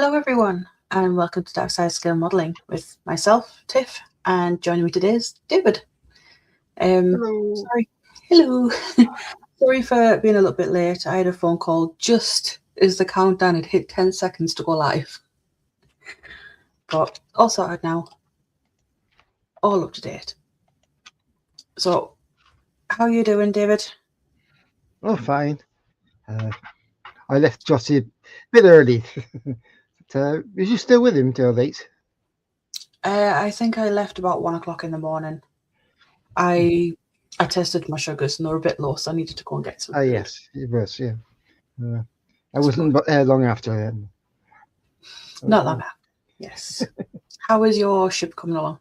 Hello everyone and welcome to Dark Side Scale Modelling with myself, Tiff, and joining me today is David. Hello. Sorry. Hello. Sorry for being a little bit late. I had a phone call just as the countdown had hit 10 seconds to go live. But all sorted now. All up to date. So, how are you doing, David? Oh, fine. I left Jossie a bit early. But, was you still with him till late? I think I left about 1 o'clock in the morning. I tested my sugars and they were a bit low, so I needed to go and get some food. Yes, it was, yeah. I wasn't long after then. Not that bad. Yes. How is your ship coming along?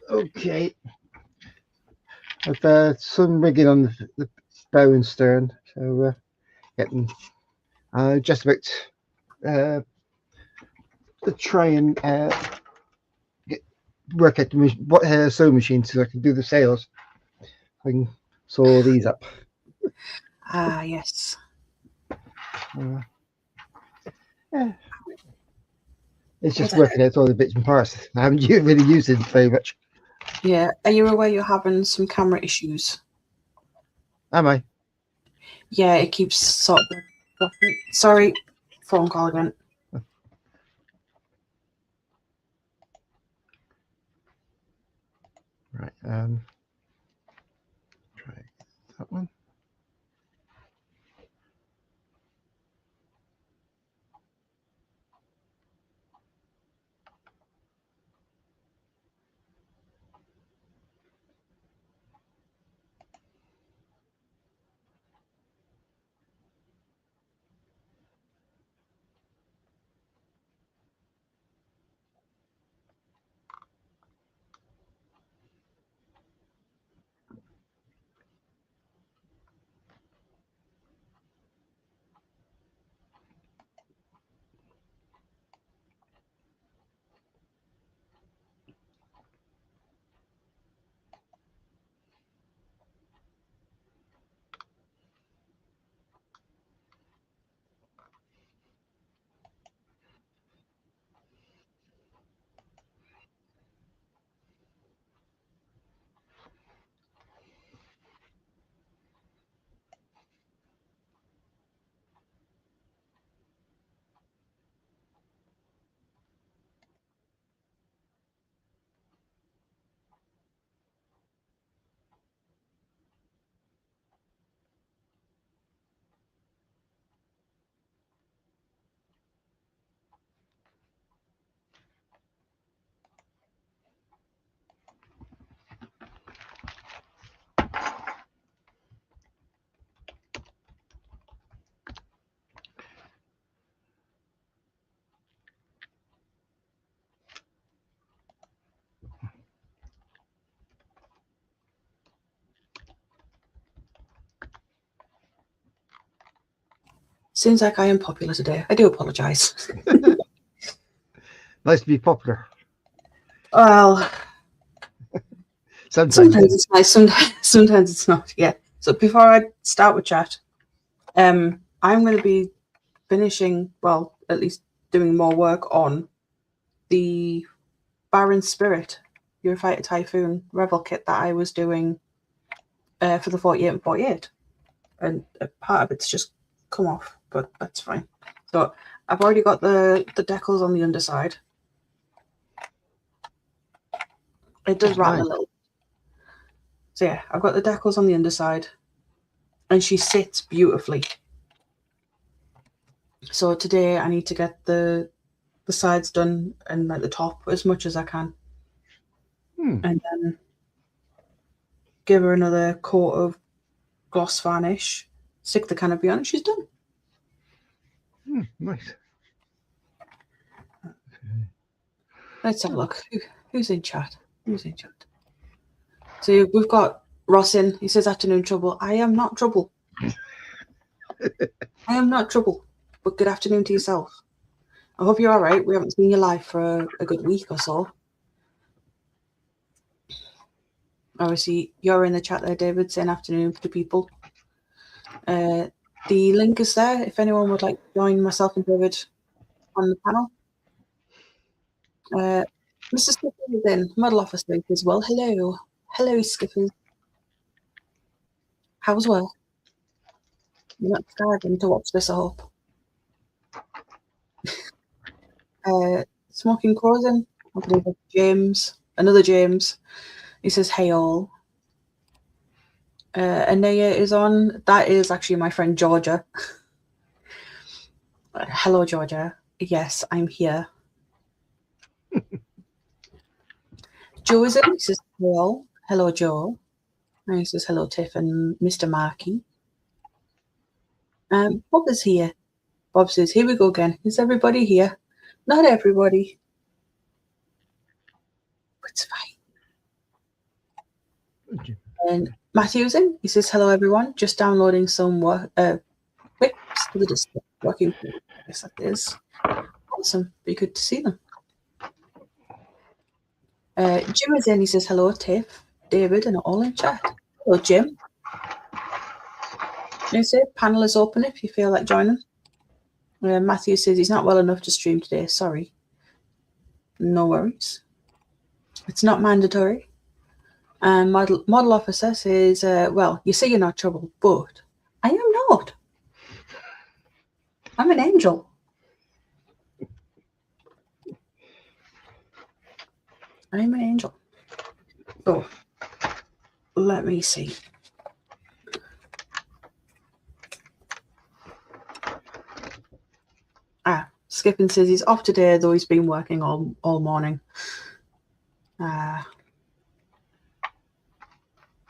Okay. I've some rigging on the bow and stern, so getting just about to try and work at the sewing machine so I can do the sails. I can sew these up. Yes. Yeah. It's just working out all the bits and parts. I haven't really used it very much. Yeah. Are you aware you're having some camera issues? Am I? Yeah, it keeps sort of... Sorry, phone call again. Right. Try that one. Seems like I am popular today. I do apologise. Nice to be popular. Well, sometimes it's nice, sometimes it's not. Yeah. So before I start with chat, I'm going to be finishing, well, at least doing more work on the Baron Spirit Eurofighter Typhoon Revel kit that I was doing for the 48 and 48. And a part of it's just come off, but that's fine. So I've already got the decals on the underside. It does rattle a little. So yeah, I've got the decals on the underside and she sits beautifully. So today I need to get the sides done and like the top as much as I can. And then give her another coat of gloss varnish, stick the canopy on, and she's done. Nice. Let's have a look. Who's in chat? So we've got Ross in. He says, afternoon trouble. I am not trouble. I am not trouble. But good afternoon to yourself. I hope you're all right. We haven't seen you live for a good week or so. Obviously, you're in the chat there, David, saying afternoon to people. The link is there if anyone would like to join myself and David on the panel. Mr. Skipper is in. Model officer as well. Hello. Hello, Skipper. How's work? You're not starving to watch this, I hope. Smoking Crozen. I believe it's James. Another James. He says, hey all. Anaya is on. That is actually my friend Georgia. Hello, Georgia. Yes, I'm here. Joe is in. He says, hello. Hello, Joe. And he says, hello, Tiff and Mr. Markey. Bob is here. Bob says, here we go again. Is everybody here? Not everybody. It's fine. And Matthew's in. He says, hello, everyone. Just downloading some whips for the display. Working. Yes, that is. Awesome. Be good to see them. Jim is in. He says, hello, Tiff, David, and all in chat. Hello, Jim. You say panel is open if you feel like joining. Matthew says he's not well enough to stream today. Sorry. No worries. It's not mandatory. And model officer says, well, you say you're not trouble, but I am not. I'm an angel. I'm an angel. So, let me see. Skipping says he's off today, though he's been working all morning.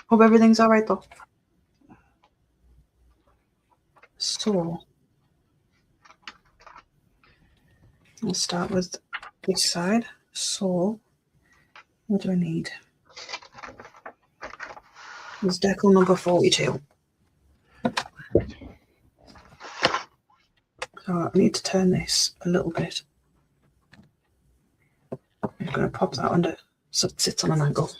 Hope everything's all right, though. So, let's start with this side. So, what do I need? It's decal number 42. So I need to turn this a little bit. I'm going to pop that under so it sits on an angle.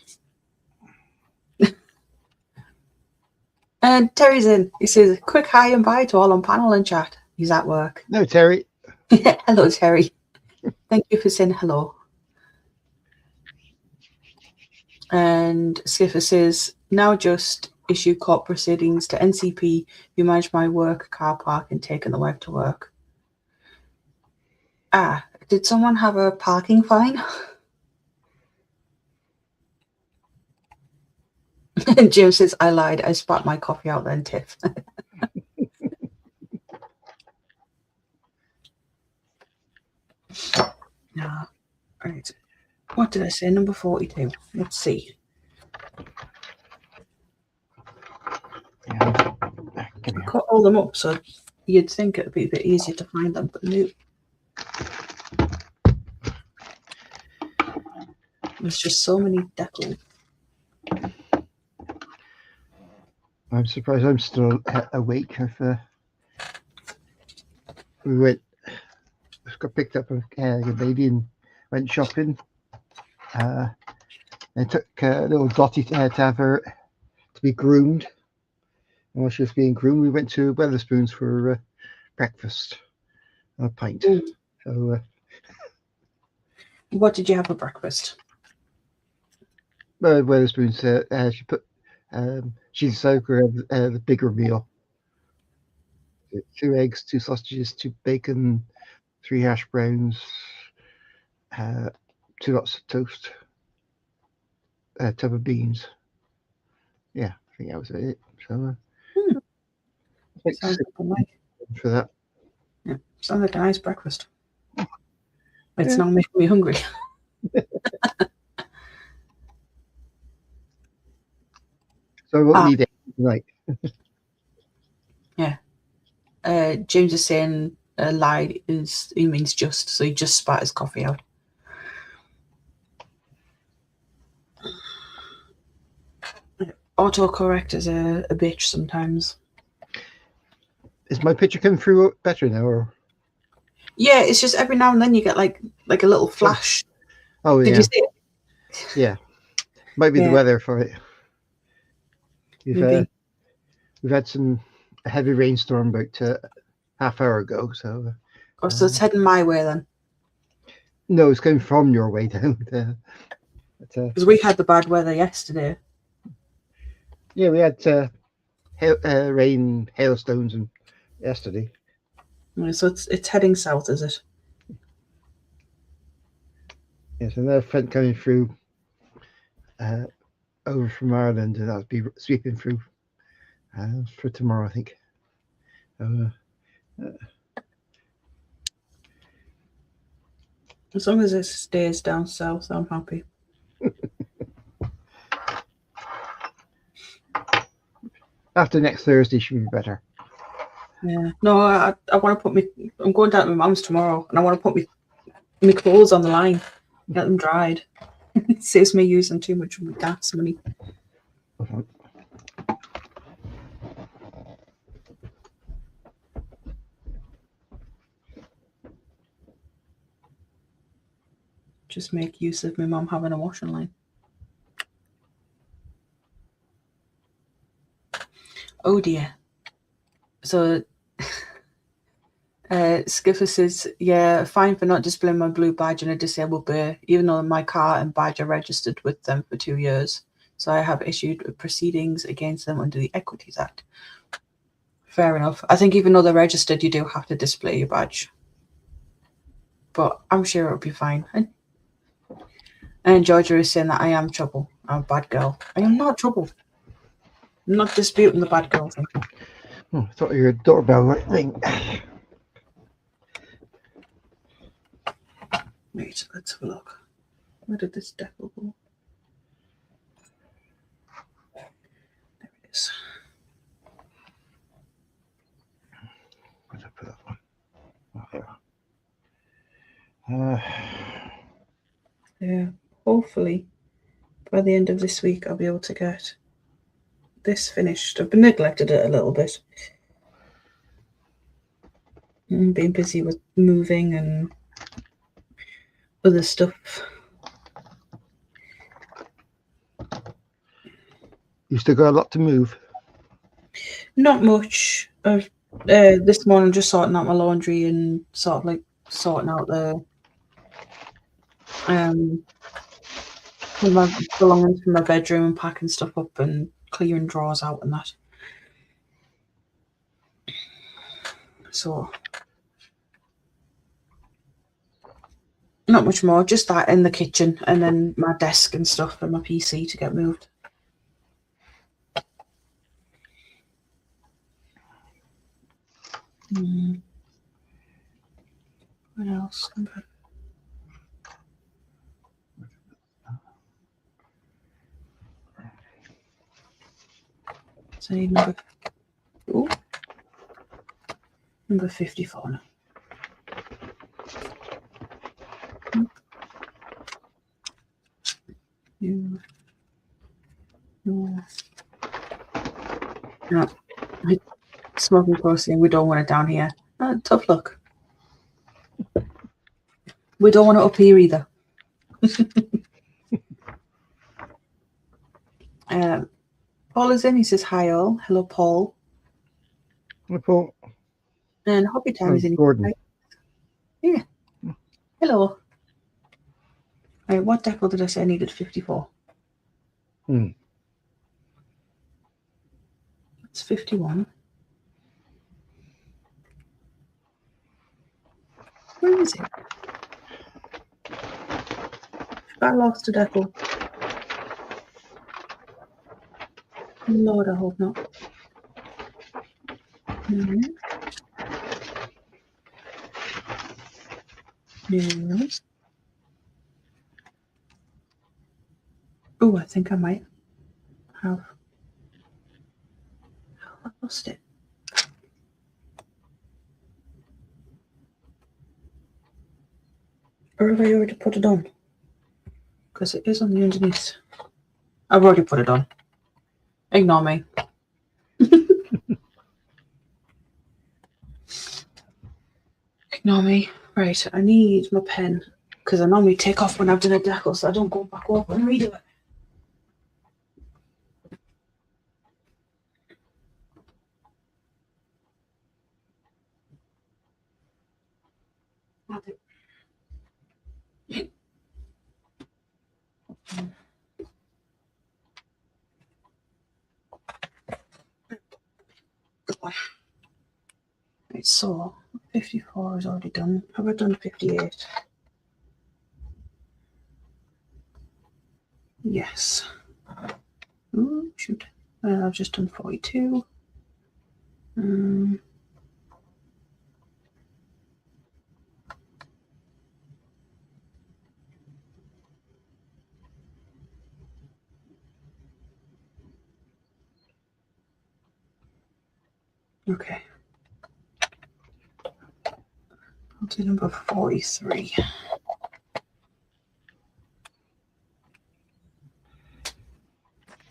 And Terry's in. He says, quick hi and bye to all on panel and chat. He's at work. No, Terry. Hello, Terry. Thank you for saying hello. And Skipper says, now just issue court proceedings to NCP who manage my work car park and taking the wife to work. Did someone have a parking fine? And Jim says, I lied. I spat my coffee out then, Tiff. No. Right. What did I say? Number 42. Let's see. Yeah. I cut all them up, so you'd think it would be a bit easier to find them, but no. There's just so many decals. I'm surprised I'm still awake. We got picked up a lady and went shopping. I took a little Dottie to have her to be groomed. And while she was being groomed, we went to Wetherspoons for breakfast and a pint. So, what did you have for breakfast? Wetherspoons. She put she decided to have the bigger meal. 2 eggs, 2 sausages, 2 bacon, 3 hash browns, 2 lots of toast, a tub of beans. Yeah, I think that was it. So, Sounds like for that. Yeah, sounds like a nice breakfast. It's not making me hungry. So what we need tonight? Yeah. James is saying lied he means just, so he just spat his coffee out. Autocorrect is a bitch sometimes. Is my picture coming through better now, or? Yeah, it's just every now and then you get like a little flash. Oh yeah. Did you see it? Yeah. Might be the weather for it. We've had some a heavy rainstorm about half hour ago. So Oh, so it's heading my way then. no, it's coming from your way down. Because we had the bad weather yesterday. Yeah, we had rain, hailstones, and yesterday. So it's heading south, is it? Yes, another front coming through over from Ireland, and that'll be sweeping through for tomorrow, I think. As long as it stays down south, I'm happy. After next Thursday should be better. Yeah. No, I want to put me. I'm going down to my mum's tomorrow, and I want to put my clothes on the line, get them dried. It saves me using too much of my gas money. Just make use of my mum having a washing line. Oh dear. So Skipper says, yeah, fine for not displaying my blue badge in a disabled bay, even though my car and badge are registered with them for 2 years. So I have issued proceedings against them under the Equities Act. Fair enough. I think even though they're registered, you do have to display your badge. But I'm sure it'll be fine. And Georgia is saying that I am trouble. I'm a bad girl. I am not trouble. I'm not disputing the bad girl thing. Oh, I thought you were a doorbell ring. Wait, let's have a look. Where did this decal go? There it is. Where did I put that one? Oh, there. Yeah, hopefully by the end of this week I'll be able to get this finished. I've been neglected it a little bit. I'm being busy with moving and other stuff. You still got a lot to move? Not much. This morning just sorting out my laundry and sort of like sorting out the my belongings from my bedroom and packing stuff up and clearing drawers out and that. So not much more, just that in the kitchen and then my desk and stuff and my PC to get moved. What else? So I need number 54 now. No. Smoking closely, we don't want it down here. Tough luck. We don't want it up here either. Paul is in. He says hi all. Hello, Paul. Hi, Paul. And Hobby Time is in. Gordon. Yeah. Hello. Right, what decal did I say I needed? 54. It's 51. Where is it? I lost a decal. Lord, I hope not. No. Oh, I think I might have. I lost it. Or have I already put it on? Because it is on the underneath. I've already put it on. Ignore me. Ignore me. Right, I need my pen because I normally take off when I've done a decal so I don't go back over and redo it. Right, so 54 is already done. Have I done 58? Yes. Ooh, shoot. I've just done 42. Okay. I'll do number 43.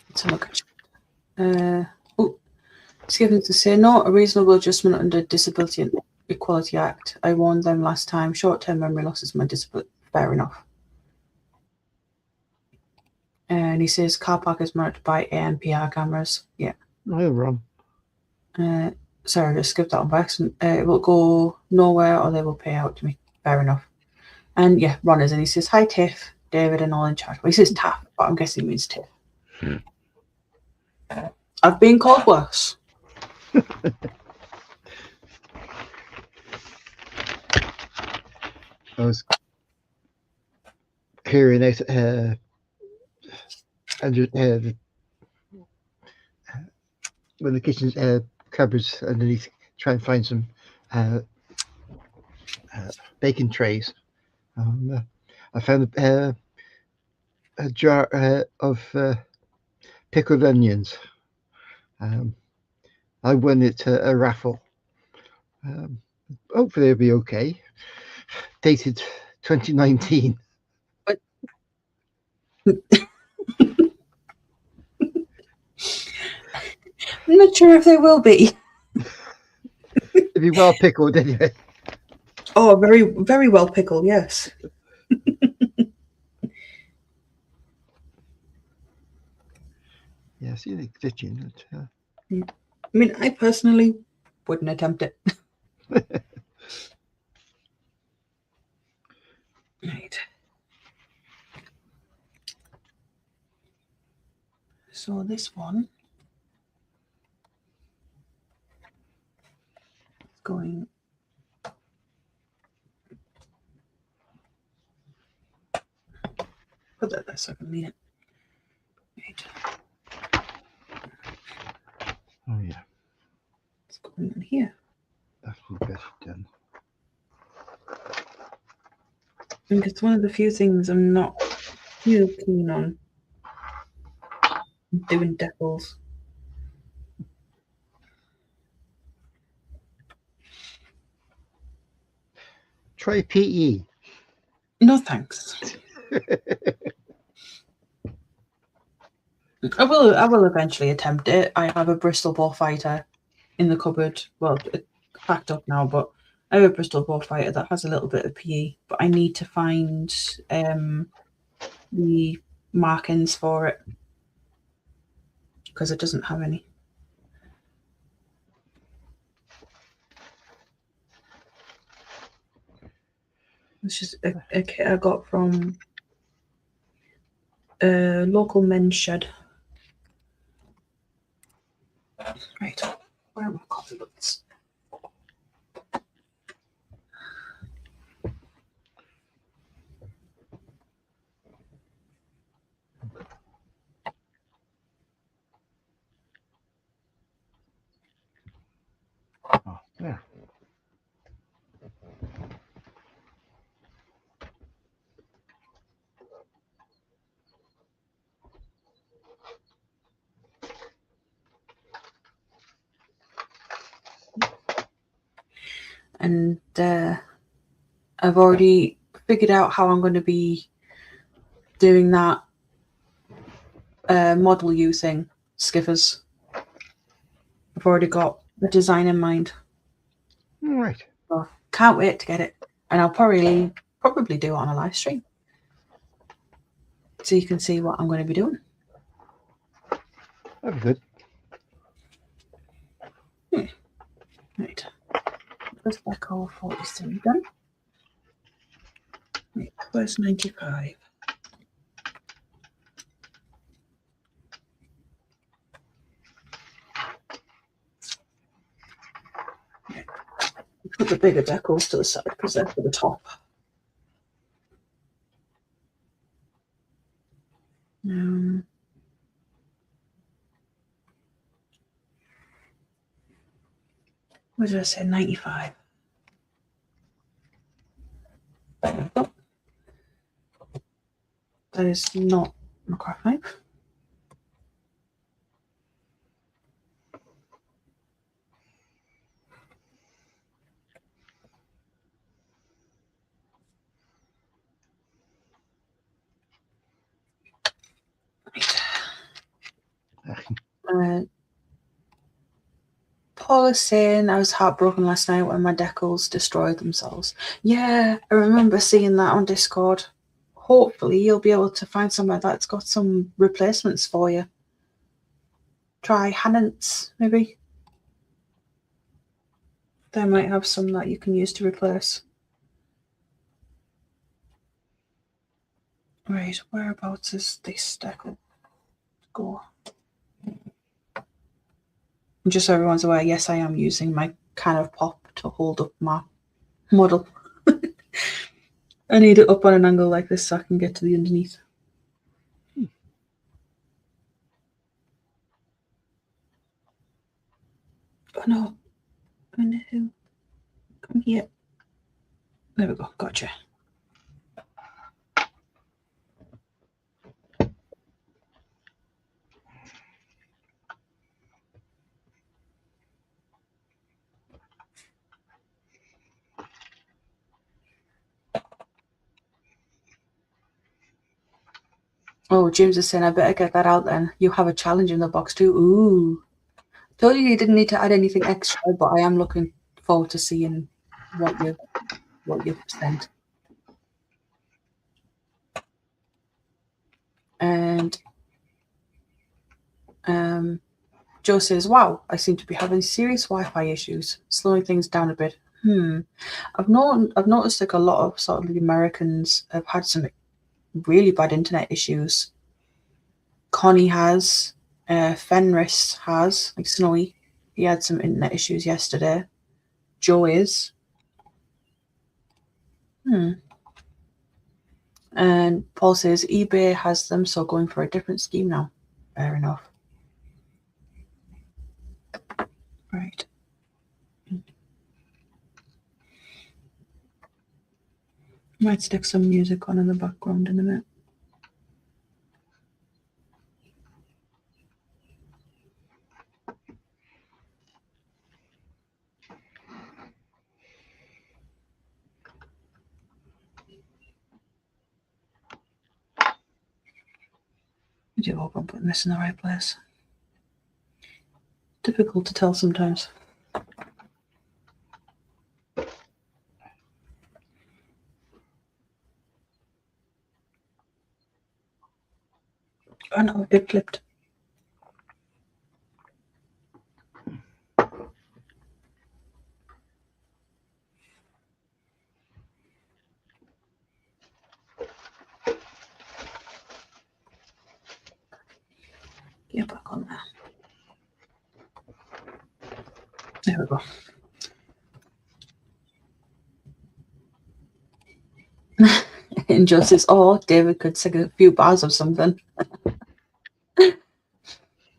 Let's have a look at it's given to say no, a reasonable adjustment under Disability and Equality Act. I warned them last time. Short-term memory loss is my disability. Fair enough. And he says car park is marked by ANPR cameras. Yeah. No, you're wrong. Sorry, I just skipped that on by accident. It will go nowhere or they will pay out to me. Fair enough. And yeah, Ron is, and he says, hi Tiff, David and all in charge. Well, he says Taff, but I'm guessing he means Tiff. I've been called worse. I was clearing out when the kitchen's cupboards underneath, try and find some baking trays. I found a jar of pickled onions. I won it a raffle. Hopefully it'll be okay. Dated 2019. But I'm not sure if they will be. It'll be well pickled anyway. Oh, very, very well pickled, yes. Yeah, I see the kitchen. I mean, I personally wouldn't attempt it. Right. So this one is going. Put that there so I can read it. Right. Oh yeah. It's going in here. That's what best done. I think it's one of the few things I'm not real keen on doing decals. Try PE. No thanks. I will eventually attempt it. I have a Bristol Bullfighter in the cupboard. Well, it's packed up now, but I have a Bristol Bullfighter that has a little bit of PE, but I need to find the markings for it because it doesn't have any. It's just a kit I got from a local men's shed. Right, where are my coffee books? Oh, yeah. And I've already figured out how I'm going to be doing that model U thing, skiffers. I've already got the design in mind. All right. So can't wait to get it. And I'll probably do it on a live stream. So you can see what I'm going to be doing. That'd be good. Right. First back over 43 done. Right, where's 95? put the bigger decals to the side because they're for the top. What did I say? 95. Oh, that is not my craft knife. Paul is saying I was heartbroken last night when my decals destroyed themselves. Yeah, I remember seeing that on Discord. Hopefully you'll be able to find somewhere that's got some replacements for you. Try Hannants, maybe. They might have some that you can use to replace. Right, whereabouts is this decal? Go. And just so everyone's aware, yes, I am using my can of pop to hold up my model. I need it up on an angle like this so I can get to the underneath. Oh no. Oh no. Come here. There we go. Gotcha. Oh, James is saying I better get that out then. You have a challenge in the box too. Ooh. Told you didn't need to add anything extra, but I am looking forward to seeing what you've sent. And Joe says, wow, I seem to be having serious Wi-Fi issues, slowing things down a bit. I've noticed like a lot of sort of the Americans have had some really bad internet issues. Connie has, Fenris has, like Snowy. He had some internet issues yesterday. Joe is. And Paul says eBay has them, so going for a different scheme now. Fair enough. Right. Might stick some music on in the background in a minute. I do hope I'm putting this in the right place. Difficult to tell sometimes. Oh no, it flipped. Get back on there. There we go. And Joe says, oh, David could sing a few bars of something.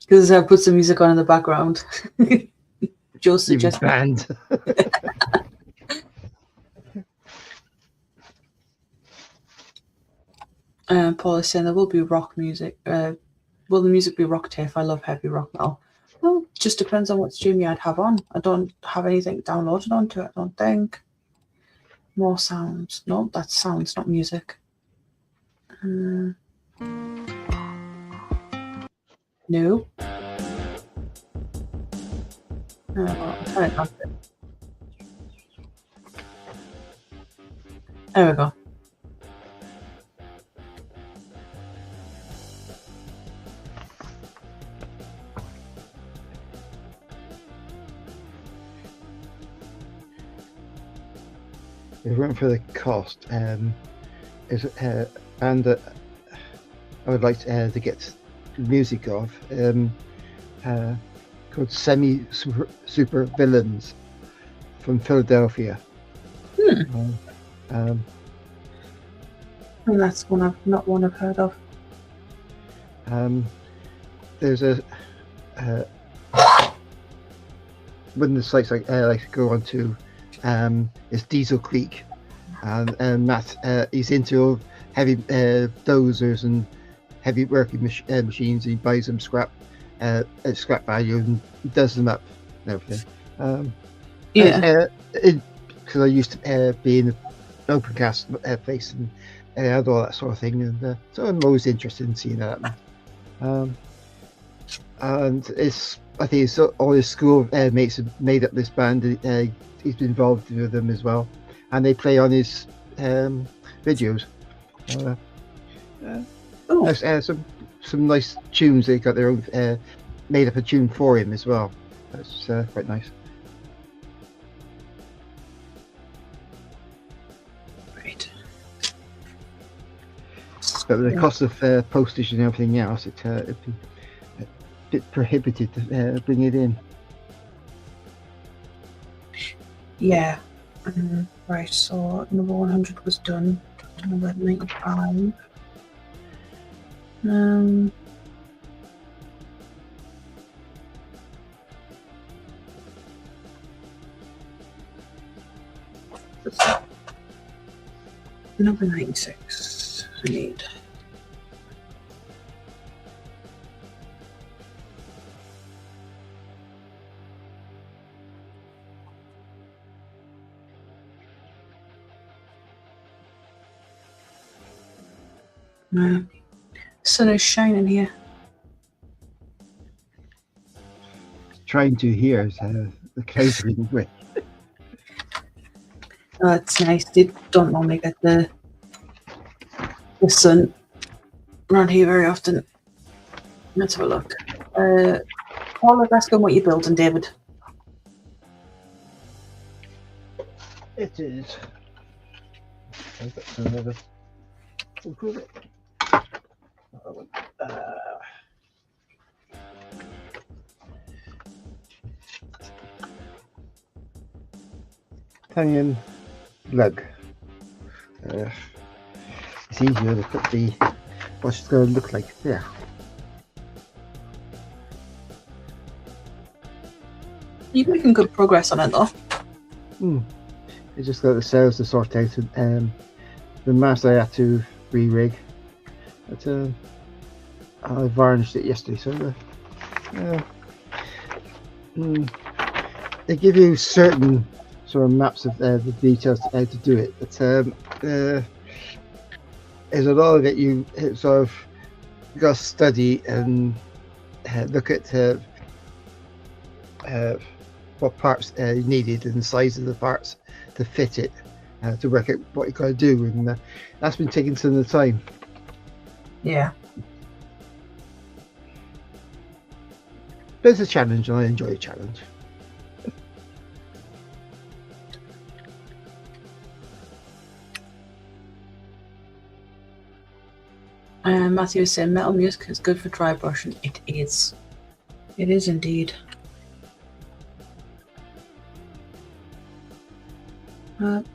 Because I put some music on in the background. Joe suggests band. Paul is saying there will be rock music. Will the music be rock tape? I love heavy rock metal. Well, just depends on what stream I'd have on. I don't have anything downloaded onto it, I don't think. More sounds. No, that's sounds, not music. No. I'll turn it on. There we go. If we went for the cost, is a band that I would like to get music of, called Semi Super Villains. from Philadelphia. And Um, that's one I've heard of. There's a one of the sites I like to go on to is Diesel Creek, and Matt he's into heavy dozers and heavy working machines. And he buys them scrap at scrap value and does them up and everything. Yeah. Because I used to be in the open cast place and had all that sort of thing, and so I'm always interested in seeing that happen. And I think it's all his school mates have made up this band. He's been involved with them as well, and they play on his videos. Some nice tunes. They got their own made up a tune for him as well. That's quite nice. Right. But the cost of postage and everything else, it'd be a bit prohibitive to bring it in. Yeah. Right, so number 100 was done. Number 95. Number 96 I need. Sun is shining here. Trying to hear the clouds reading quick. Oh, that's nice. They don't normally get the sun around here very often. Let's have a look. Paul, let's go what you're building, David. It is. I've got some other. Italian lug. It's easier to put the what it's going to look like there. You're making good progress on it, though. I just got the cells to sort out, and the mast I had to re-rig. But I varnished it yesterday, so they give you certain sort of maps of the details to how to do it, but there's a lot of it you sort of got to study and look at what parts you needed and the size of the parts to fit it, to work out what you got to do, and that's been taking some of the time. Yeah. But it's a challenge, and I enjoy a challenge. Matthew is saying metal music is good for dry brushing. It is. It is indeed. If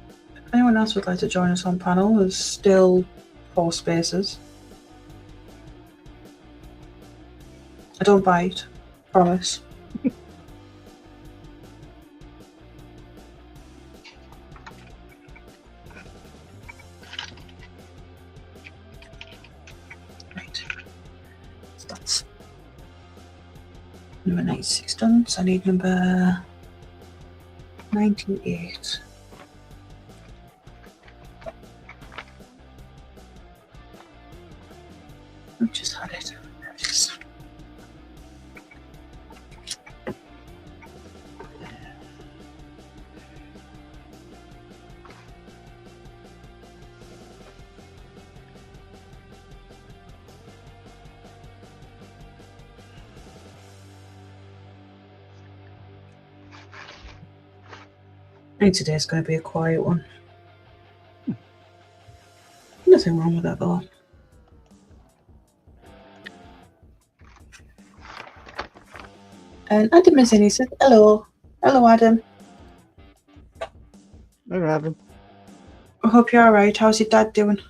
anyone else would like to join us on panel, there's still 4 spaces. I don't bite, promise. Right. So that's number 96 done, so I need number 98. I just had it. There it is. I think today's going to be a quiet one. Nothing wrong with that though. And Adam is in, he said, hello. Hello, Adam. Hi, Robin. I hope you're alright. How's your dad doing?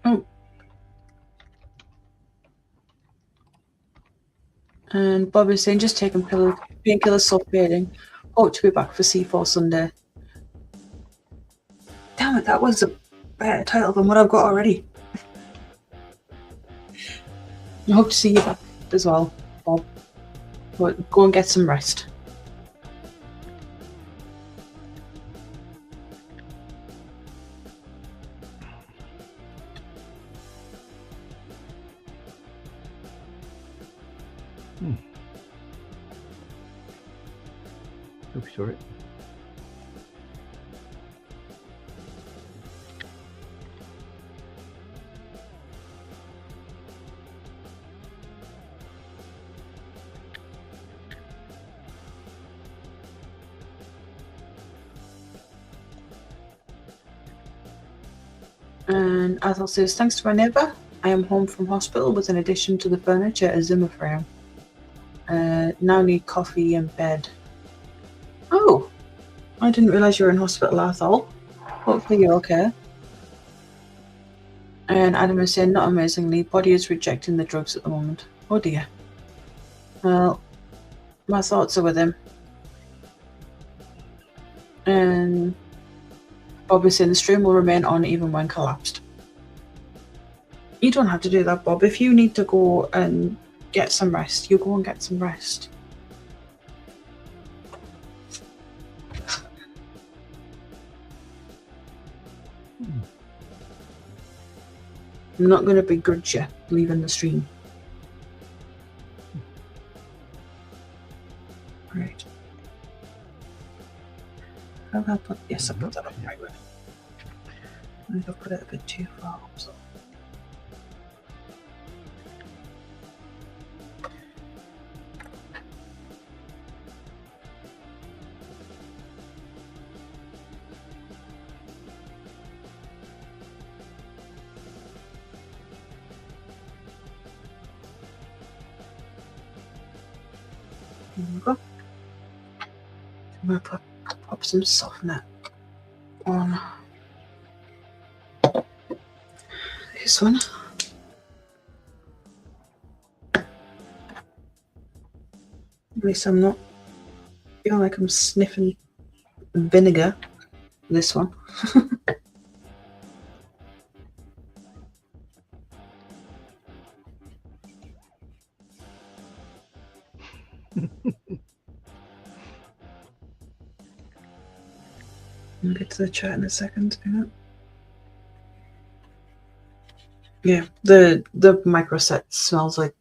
Oh. And Bob is saying just taking painkillers, self-fading. Hope to be back for C4 Sunday. Damn it, that was a better title than what I've got already. I hope to see you back as well, Bob. But go and get some rest. Oh, sorry. And Athel says, thanks to my neighbour, I am home from hospital with an addition to the furniture, a Zimmer frame. Now need coffee and bed. Oh, I didn't realise you were in hospital, Athel. Hopefully you're okay. And Adam is saying, not amazingly, body is rejecting the drugs at the moment. Oh dear. Well, my thoughts are with him. And Bob is saying the stream will remain on even when collapsed. You don't have to do that, Bob. If you need to go and get some rest, you go and get some rest. I'm not going to begrudge you leaving the stream. Right. How have I put? Yes, I put that up right way. I think I put it a bit too far up. So. There we go. I'm going to pop some softener on this one. At least I'm not feel like I'm sniffing vinegar. This one. I'll get to the chat in a second. Yeah, the micro set smells like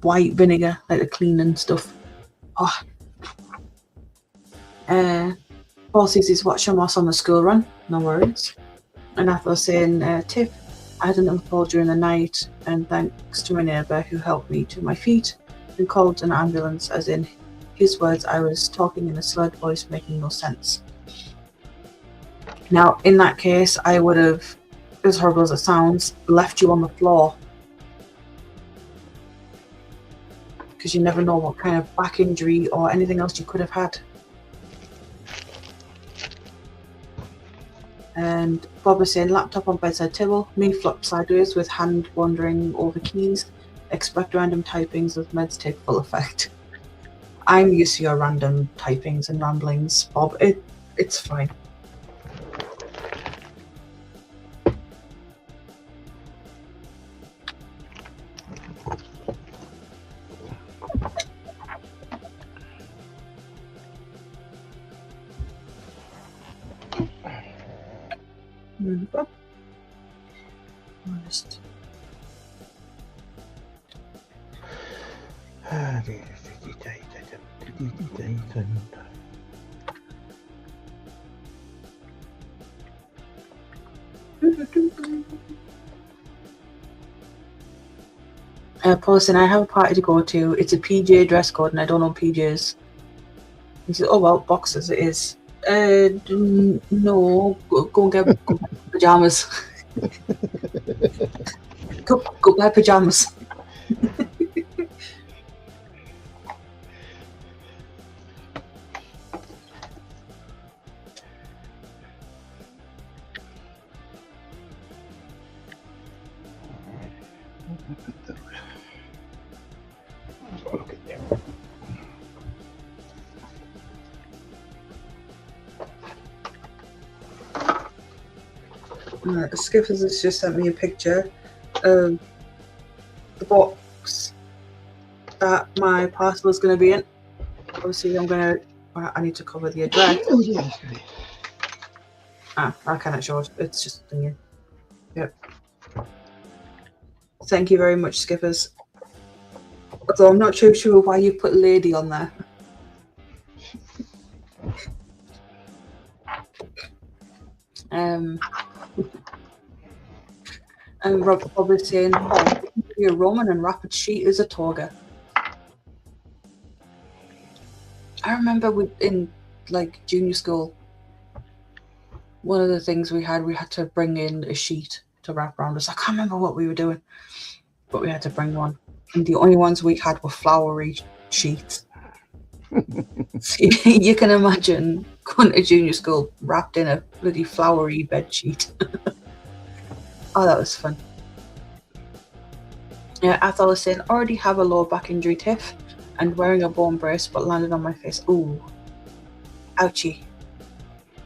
white vinegar, like the cleaning stuff. Oh. Paul says he's watching Moss on the school run. No worries. And Athel saying, Tiff, I had another fall during the night, and thanks to my neighbour who helped me to my feet and called an ambulance, as in his words, I was talking in a slurred voice making no sense. Now, in that case, I would have, as horrible as it sounds, left you on the floor. Because you never know what kind of back injury or anything else you could have had. And Bob is saying, laptop on bedside table, me flopped sideways with hand wandering over keys. Expect random typings as meds take full effect. I'm used to your random typings and ramblings, Bob. It's fine. Honest. Paulson, I have a party to go to. It's a PJ dress code and I don't know PJs. He said, oh well, boxers it is. No. Go and get pajamas. Go buy pajamas. Look at there. Skiffers has just sent me a picture of the box that my parcel is going to be in. Obviously, I need to cover the address. Oh, yes. I cannot show it. It's just thingy. Yep. Thank you very much, Skiffers. Although I'm not too sure why you put lady on there. And Rob is saying, "Oh, you're Roman and rapid sheet is a toga." I remember in like junior school, one of the things we had to bring in a sheet to wrap around us. I can't remember what we were doing, but we had to bring one. And the only ones we had were flowery sheets. So you can imagine going to junior school wrapped in a bloody flowery bed sheet. Oh, that was fun. Yeah, Athol was saying, already have a lower back injury, Tiff, and wearing a bone brace, but landed on my face. Ooh. Ouchie.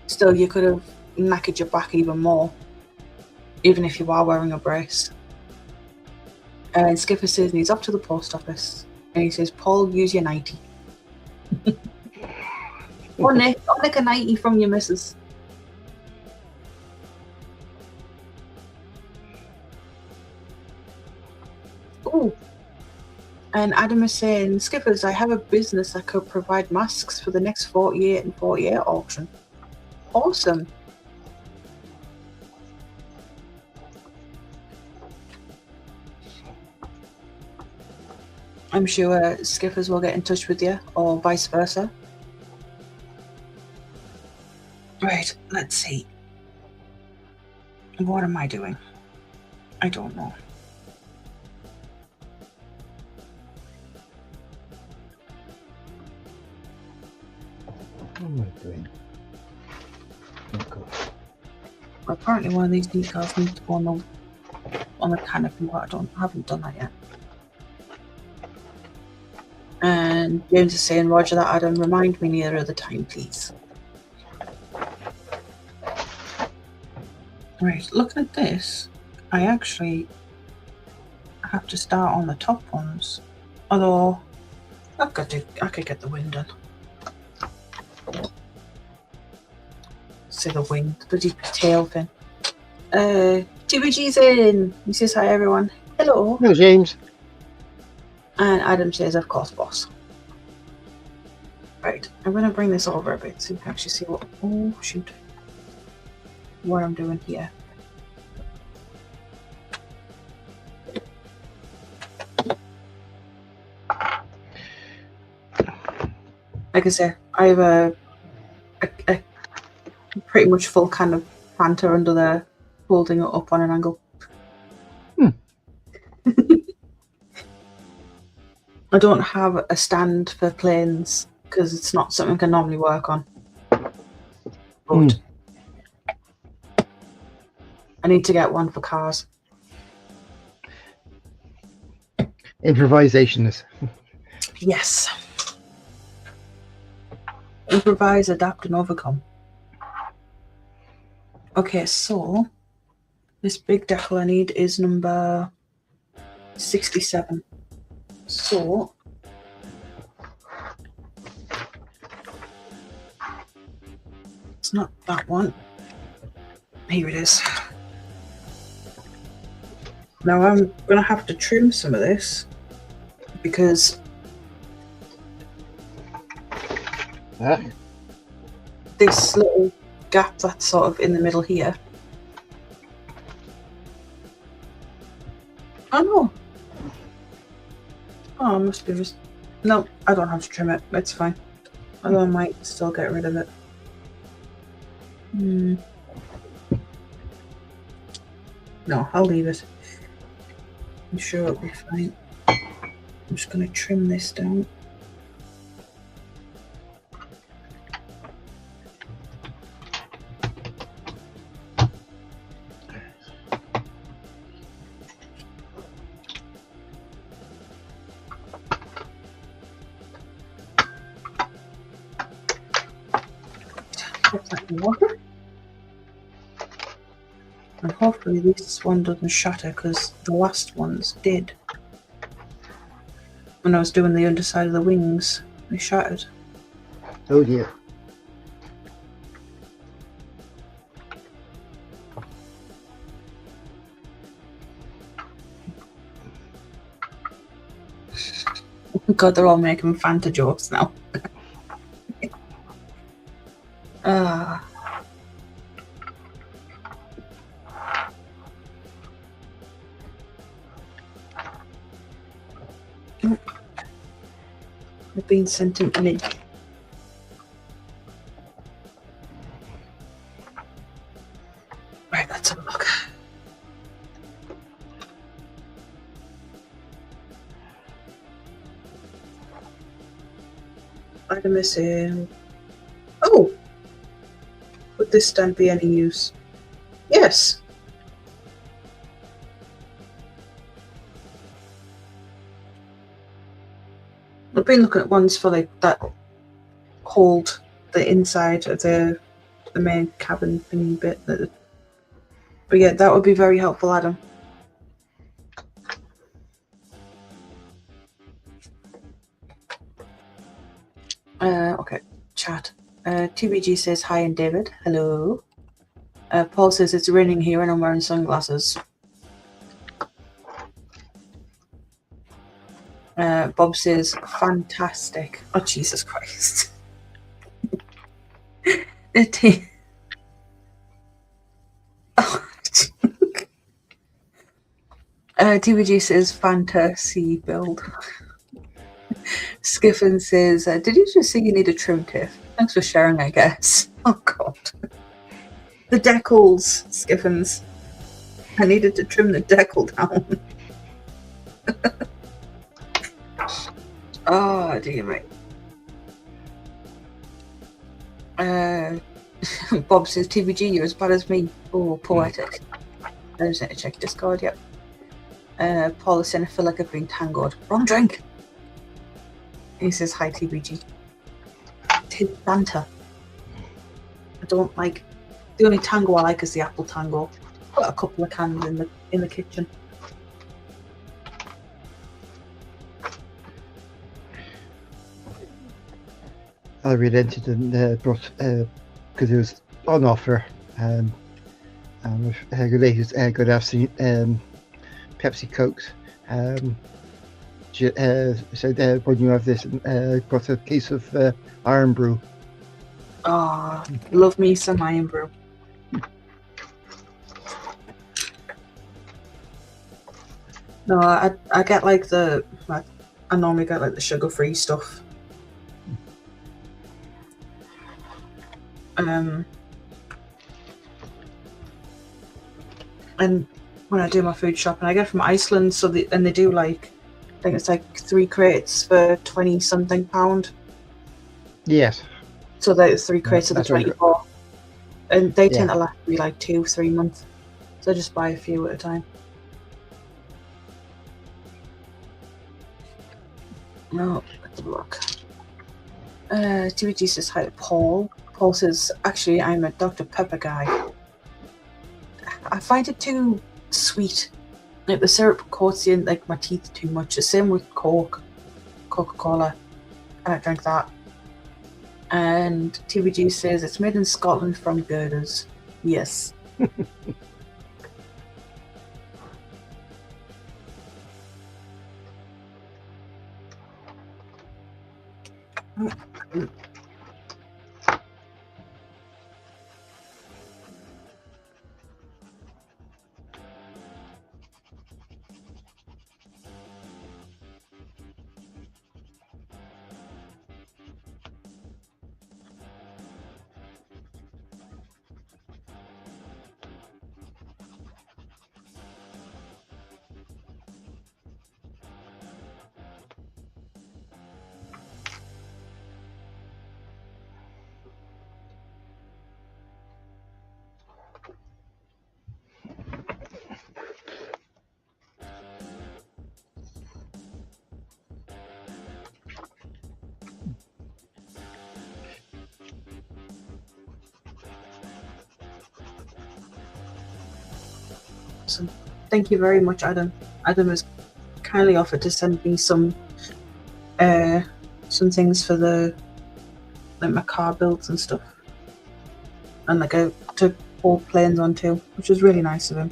Still, you could have knackered your back even more, even if you are wearing a brace. And Skipper says he's off to the post office, and he says, Paul, use your 90. Or nick a 90 from your missus. Ooh. And Adam is saying, Skippers, I have a business that could provide masks for the next 48 and 48 auction. Awesome. I'm sure Skippers will get in touch with you, or vice versa. Right, let's see. What am I doing? I don't know. What am I doing? Apparently one of these decals needs to go on the canopy, but I haven't done that yet. And James is saying, Roger that, Adam, remind me nearer the time, please. Right, looking at this, I actually have to start on the top ones. Although, I could get the wing done. See the wing, the bloody tail fin. TBG's in. He says hi everyone. Hello. Hello, James. And Adam says, of course, boss. Right, I'm going to bring this over a bit so you can actually see what... Oh, shoot. What I'm doing here. Like I say, I have a pretty much full can of Fanta under there, holding it up on an angle. I don't have a stand for planes because it's not something I can normally work on. But I need to get one for cars. Improvisation. Yes. Improvise, adapt, and overcome. Okay, so this big decal I need is number 67. So it's not that one. Here it is. Now I'm going to have to trim some of this because this little gap that's sort of in the middle here. Oh no. Oh, I must be just... No, I don't have to trim it. It's fine. Although I might still get rid of it. No, I'll leave it. I'm sure it'll be fine. I'm just going to trim this down. Put that in water. And hopefully this one doesn't shatter because the last ones did. When I was doing the underside of the wings, they shattered. Oh dear. God, they're all making Fanta jokes now. I've been sent an image. Right, let's have a look. Item is in. Oh! Would this stand be any use? Yes! I've been looking at ones for like that hold the inside of the main cabin thingy bit. But yeah, that would be very helpful, Adam. Okay, chat. TBG says hi and David. Hello. Paul says it's raining here and I'm wearing sunglasses. Bob says fantastic. Oh, Jesus Christ. TBG says fantasy build. Skiffin says, did you just say you need a trim, Tiff? Thanks for sharing, I guess. Oh, God. The decals, Skiffins. I needed to trim the decal down. Oh, dear me. Bob says, TBG, you're as bad as me. Oh, poetic. I just need to check Discord, yep. Paul is saying, I feel like I've been tangled. Wrong drink. He says, hi, TBG. Tis banter. I don't like... The only tango I like is the apple tango. Got a couple of cans in the kitchen. I relented and brought because it was on offer. And with latest good afternoon Pepsi Cokes. So when you have this, brought a case of Iron Brew. Oh, love me some Iron Brew. No, I get like I normally get like the sugar-free stuff. And when I do my food shopping, I get it from Iceland, so they do like, I think it's like 3 crates for 20 something pound. Yes. So there's 3 crates of the 24, and they tend to last me like 2-3 months. So I just buy a few at a time. No, let's look. TBG says hi to Paul. Paul says, actually, I'm a Dr. Pepper guy. I find it too sweet. Like the syrup coats in like my teeth too much. The same with Coca-Cola. I don't drink that. And TBG says it's made in Scotland from girders. Yes. So thank you very much, Adam. Adam has kindly offered to send me some things for the my car builds and stuff, and to pull planes on too, which was really nice of him.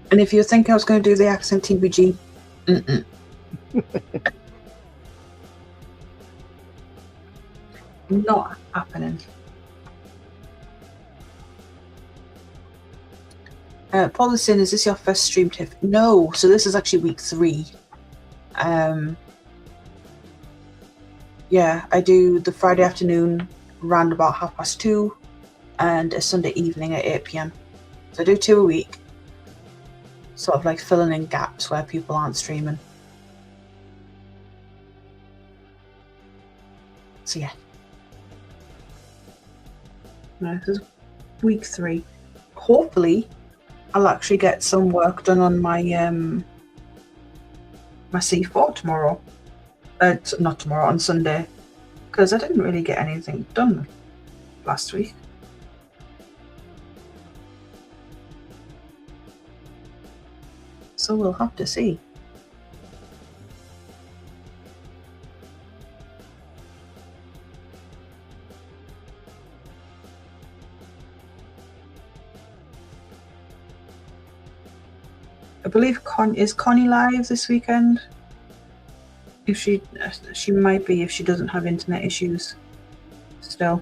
And if you think I was going to do the accent TBG, not happening. Paul is saying, is this your first stream, Tiff? No, so this is actually week 3. Yeah, I do the Friday afternoon around about 2:30 and a Sunday evening at 8 p.m. So I do 2 a week, sort of like filling in gaps where people aren't streaming. So yeah. No, this is week 3. Hopefully I'll actually get some work done on my my C4 tomorrow. Not tomorrow, on Sunday, because I didn't really get anything done last week. So we'll have to see. I believe is Connie live this weekend? If she might be, if she doesn't have internet issues still.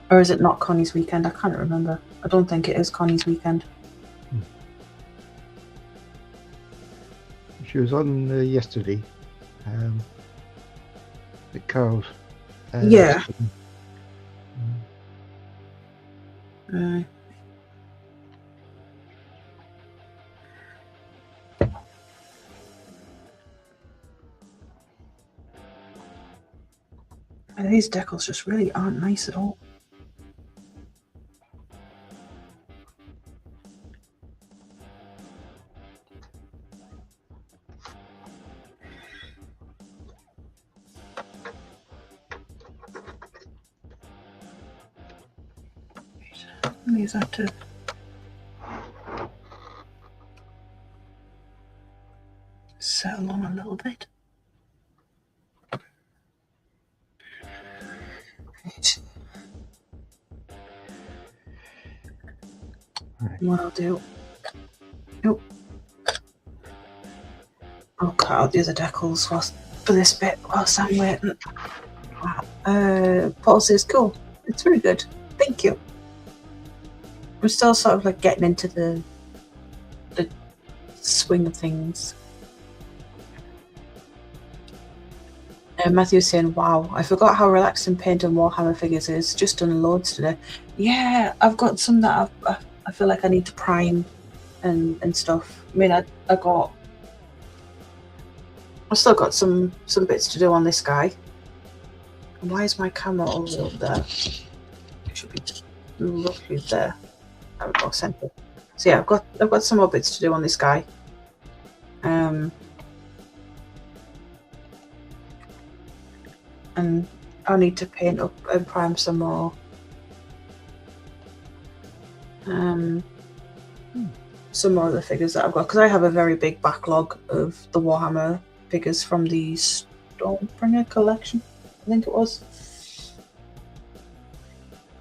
Or is it not Connie's weekend? I can't remember. I don't think it is Connie's weekend. She was on yesterday. At Carl's. Yeah. These decals just really aren't nice at all. Use that to settle on a little bit. Right. What I'll do, I'll cut out the other decals for this bit whilst I'm waiting. Paul says, cool, it's very good, thank you. I'm still sort of like getting into the swing of things. Matthew's saying, wow, I forgot how relaxing painting Warhammer figures is. Just done loads today. Yeah, I've got some that I feel like I need to prime and stuff. I mean, I've still got some bits to do on this guy. And why is my camera all up there? It should be roughly there. I would go center. So yeah, I've got some more bits to do on this guy. And I'll need to paint up and prime some more. Some more of the figures that I've got, because I have a very big backlog of the Warhammer figures from the Stormbringer collection, I think it was.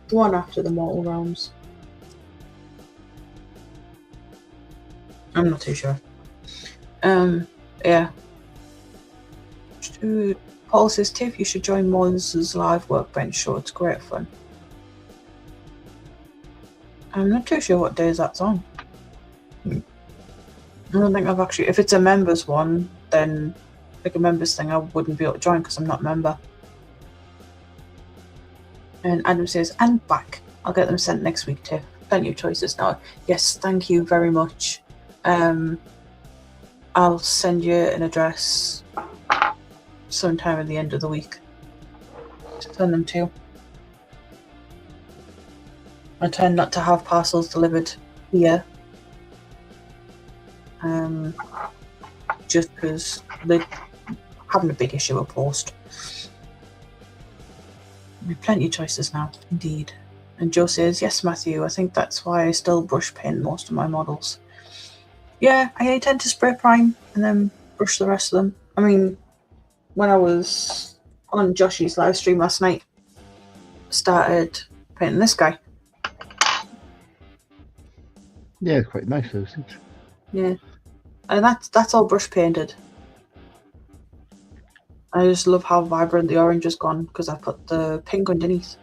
The one after the Mortal Realms. I'm not too sure. Yeah. Paul says, Tiff, you should join Mons' live workbench show. It's great fun. I'm not too sure what days that's on. I don't think I've actually... If it's a members one, then like a members thing, I wouldn't be able to join because I'm not a member. And Adam says, and back. I'll get them sent next week, Tiff. Plenty of choices now. Yes, thank you very much. I'll send you an address sometime at the end of the week to send them to. I tend not to have parcels delivered here, just because having a big issue with post. There's plenty of choices now, indeed. And Joe says, yes, Matthew, I think that's why I still brush paint most of my models. Yeah, I tend to spray prime and then brush the rest of them. I mean, when I was on Joshy's live stream last night, started painting this guy. Yeah, it's quite nice, those things. Yeah. And that's all brush painted. I just love how vibrant the orange has gone because I put the pink underneath.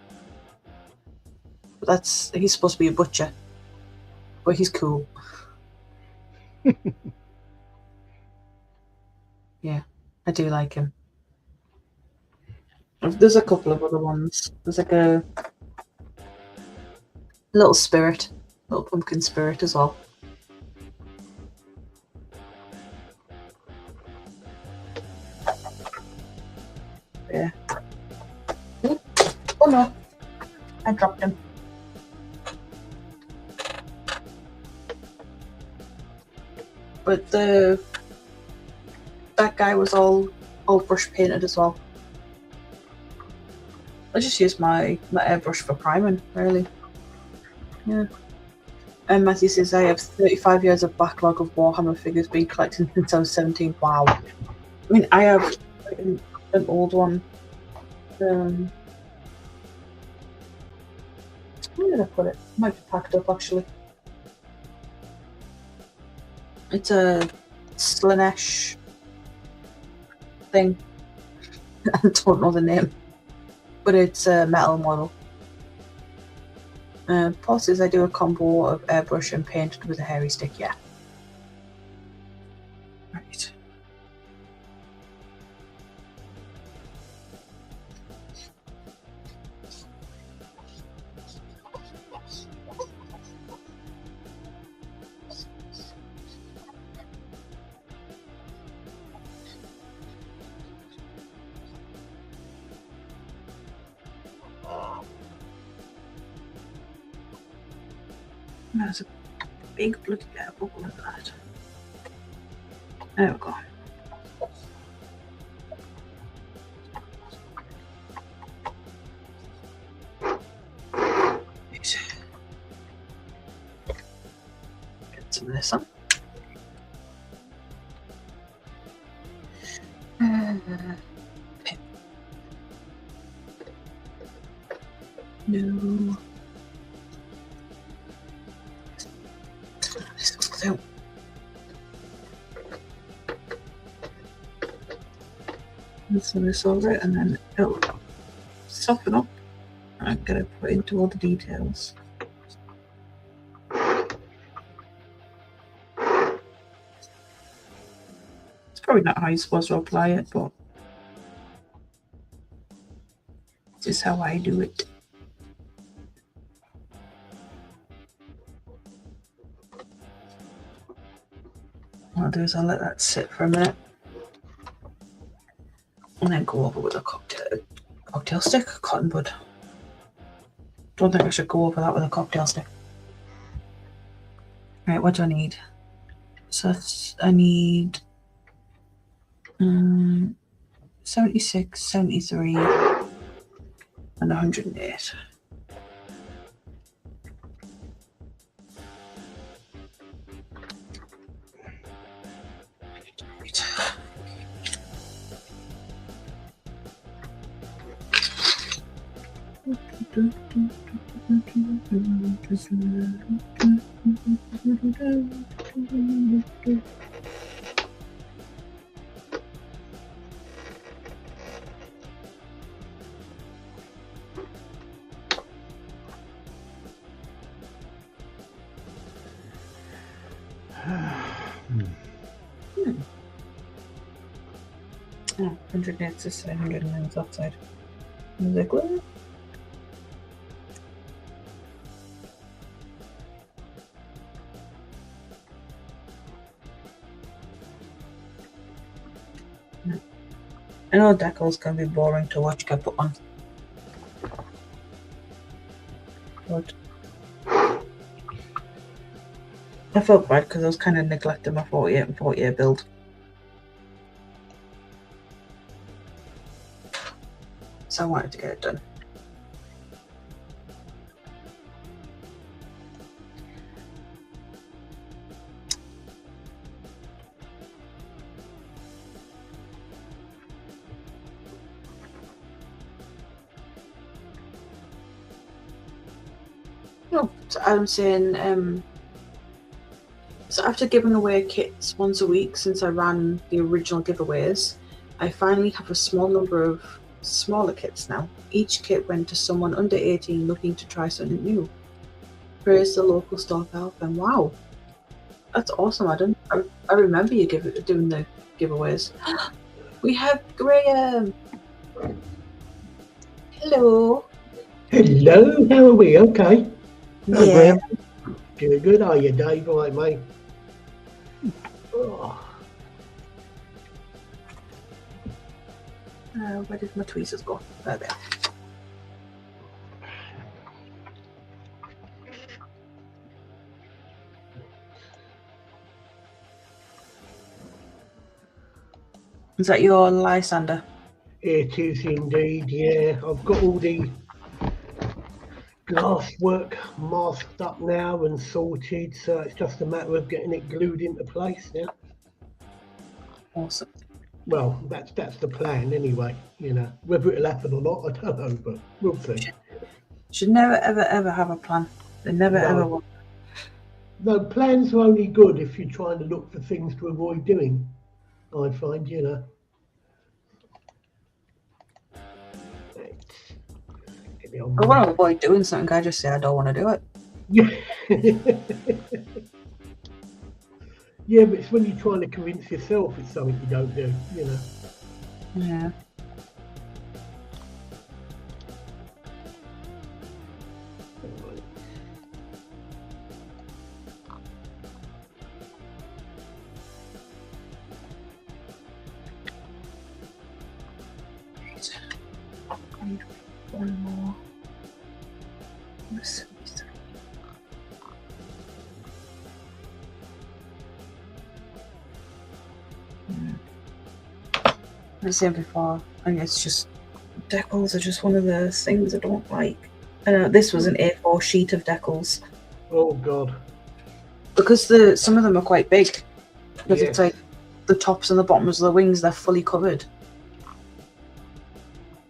But he's supposed to be a butcher. But he's cool. Yeah, I do like him. There's a couple of other ones. There's like a little pumpkin spirit as well. Yeah. Oh no, I dropped him. But that guy was all brush painted as well. I just used my airbrush for priming, really. Yeah. And Matthew says, I have 35 years of backlog of Warhammer figures being collected since I was 17. Wow. I mean, I have an old one. Where did I put it? It might be packed up, actually. It's a Slanesh thing. I don't know the name. But it's a metal model. Paul says I do a combo of airbrush and painted with a hairy stick, yeah. Right. There's a big bloody bear buckle at that. There we go. Get some of this on. No. So this over it and then it'll soften up. I'm gonna put into all the details. It's probably not how you're supposed to apply it, but this is how I do it. What I'll do is I'll let that sit for a minute and then go over with a cocktail stick, cotton bud. Don't think I should go over that with a cocktail stick. Right, what do I need? So I need 76, 73 and 108. Oh, 108 to 709 is outside. Is it good? I know Deco's can be boring to watch get put on. But I felt bad because I was kind of neglecting my 48 and 48 build. I wanted to get it done. No, so I'm saying, so after giving away kits once a week since I ran the original giveaways, I finally have a small number of smaller kits now. Each kit went to someone under 18 looking to try something new. Praise the local store help, and wow, that's awesome, Adam. I remember you doing the giveaways. We have Graham. Hello. Hello, how are we? Okay. Hello, Yeah. Graham. Good. Are you, Dave? All right, mate. Oh, Where did my tweezers go? There they are. Is that your Lysander? it is indeed, yeah. I've got all the glass work masked up now and sorted, so it's just a matter of getting it glued into place now. Awesome. Well, that's the plan anyway, you know. Whether it'll happen or not, I don't know, but we'll see. Should never, ever have a plan. They never, No. ever will. No, plans are only good if you're trying to look for things to avoid doing, I find, you know. Get the old I want to avoid doing something. I just say I don't want to do it. Yeah. Yeah, but it's when you're trying to convince yourself it's something you don't do, you know. Yeah. I need one more. Let's see. I said before, I think it's just decals are just one of the things I don't like. This was an A4 sheet of decals Oh God. because some of them are quite big. Because Yes. it's like the tops and the bottoms of the wings, they're fully covered.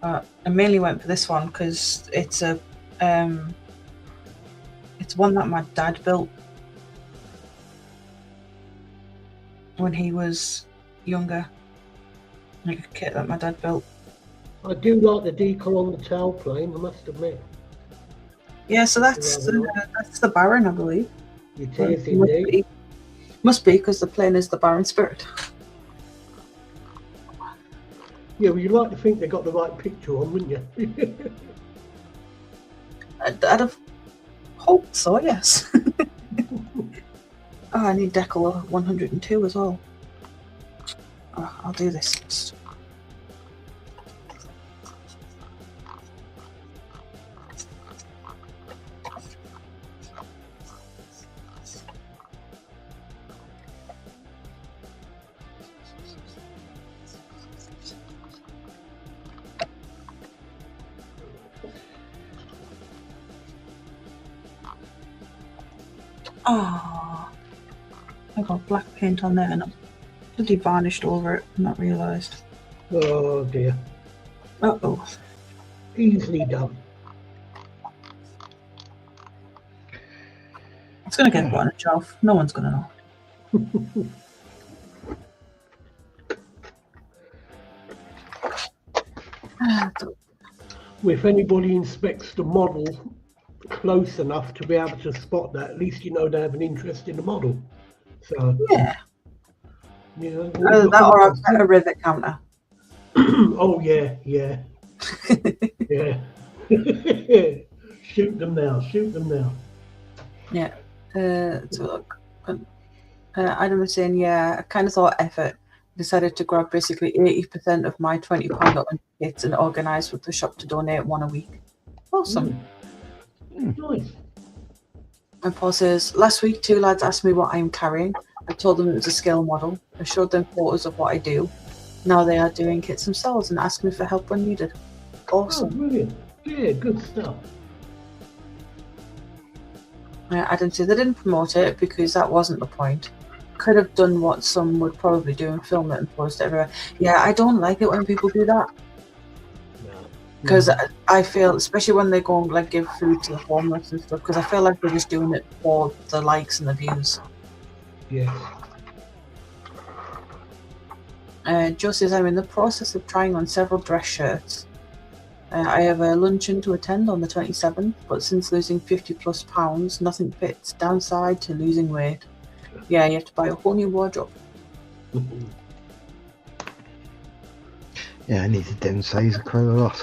I mainly went for this one because it's one that my dad built when he was younger. Like a kit that my dad built. I do like the decal on the tail plane, I must admit. Yeah, so that's the Baron, I believe. It is indeed. Must be because the plane is the Baron Spirit. Yeah, well, you'd like to think they got the right picture on, wouldn't you? I'd have hoped so, yes. Oh, I need decal 102 as well. Oh, I'll do this first. Oh, I got black paint on there and I'm bloody varnished over it. Not realised. Oh dear. Uh-oh. Easily done. It's going to get put on a shelf. No one's going to know. Well, if anybody inspects the model close enough to be able to spot that, at least you know they have an interest in the model. So, Yeah. you know. That or I've got a rivet counter. Oh, yeah. Yeah. Shoot them now. Yeah. Let's have a look. Adam was saying, yeah, I kind of thought effort. Decided to grab basically 80% of my £20 up kits and organise with the shop to donate one a week. Awesome. Nice. And Paul says, last week 2 lads asked me what I'm carrying. I told them it was a scale model. I showed them photos of what I do. Now they are doing kits themselves and ask me for help when needed. Oh, awesome. brilliant. Yeah, good stuff. I didn't say they didn't promote it because that wasn't the point. Could have done what some would probably do and film it and post it everywhere. Yeah, I don't like it when people do that No. because I feel, especially when they go and like give food to the homeless and stuff, because I feel like they're just doing it for the likes and the views. Yes. Joe says, I'm in the process of trying on several dress shirts. I have a luncheon to attend on the 27th, but since losing 50 plus pounds, nothing fits. Downside to losing weight. Yeah, you have to buy a whole new wardrobe. Yeah, I need to downsize quite a lot.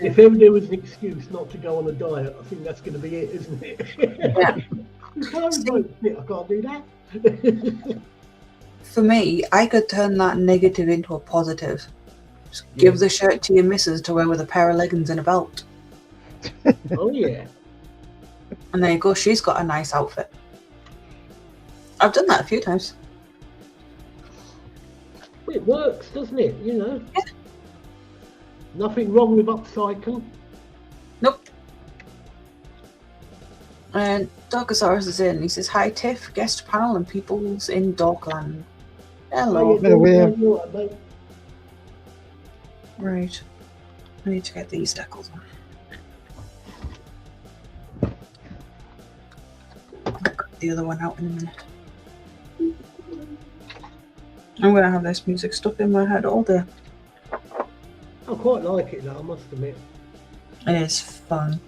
If ever there was an excuse not to go on a diet, I think that's going to be it, isn't it? Yeah. I can't do that. For me, I could turn that negative into a positive. Just give the shirt to your missus to wear with a pair of leggings and a belt. Oh, yeah. And there you go, she's got a nice outfit. I've done that a few times. It works, doesn't it? You know? Yeah. Nothing wrong with upcycling. Nope. And Darkosaurus is in. He says, hi Tiff, guest panel and peoples in Dogland. Hello. Right. I need to get these decals on. I'll cut the other one out in a minute. I'm going to have this music stuck in my head all day. I quite like it though, I must admit. It is fun.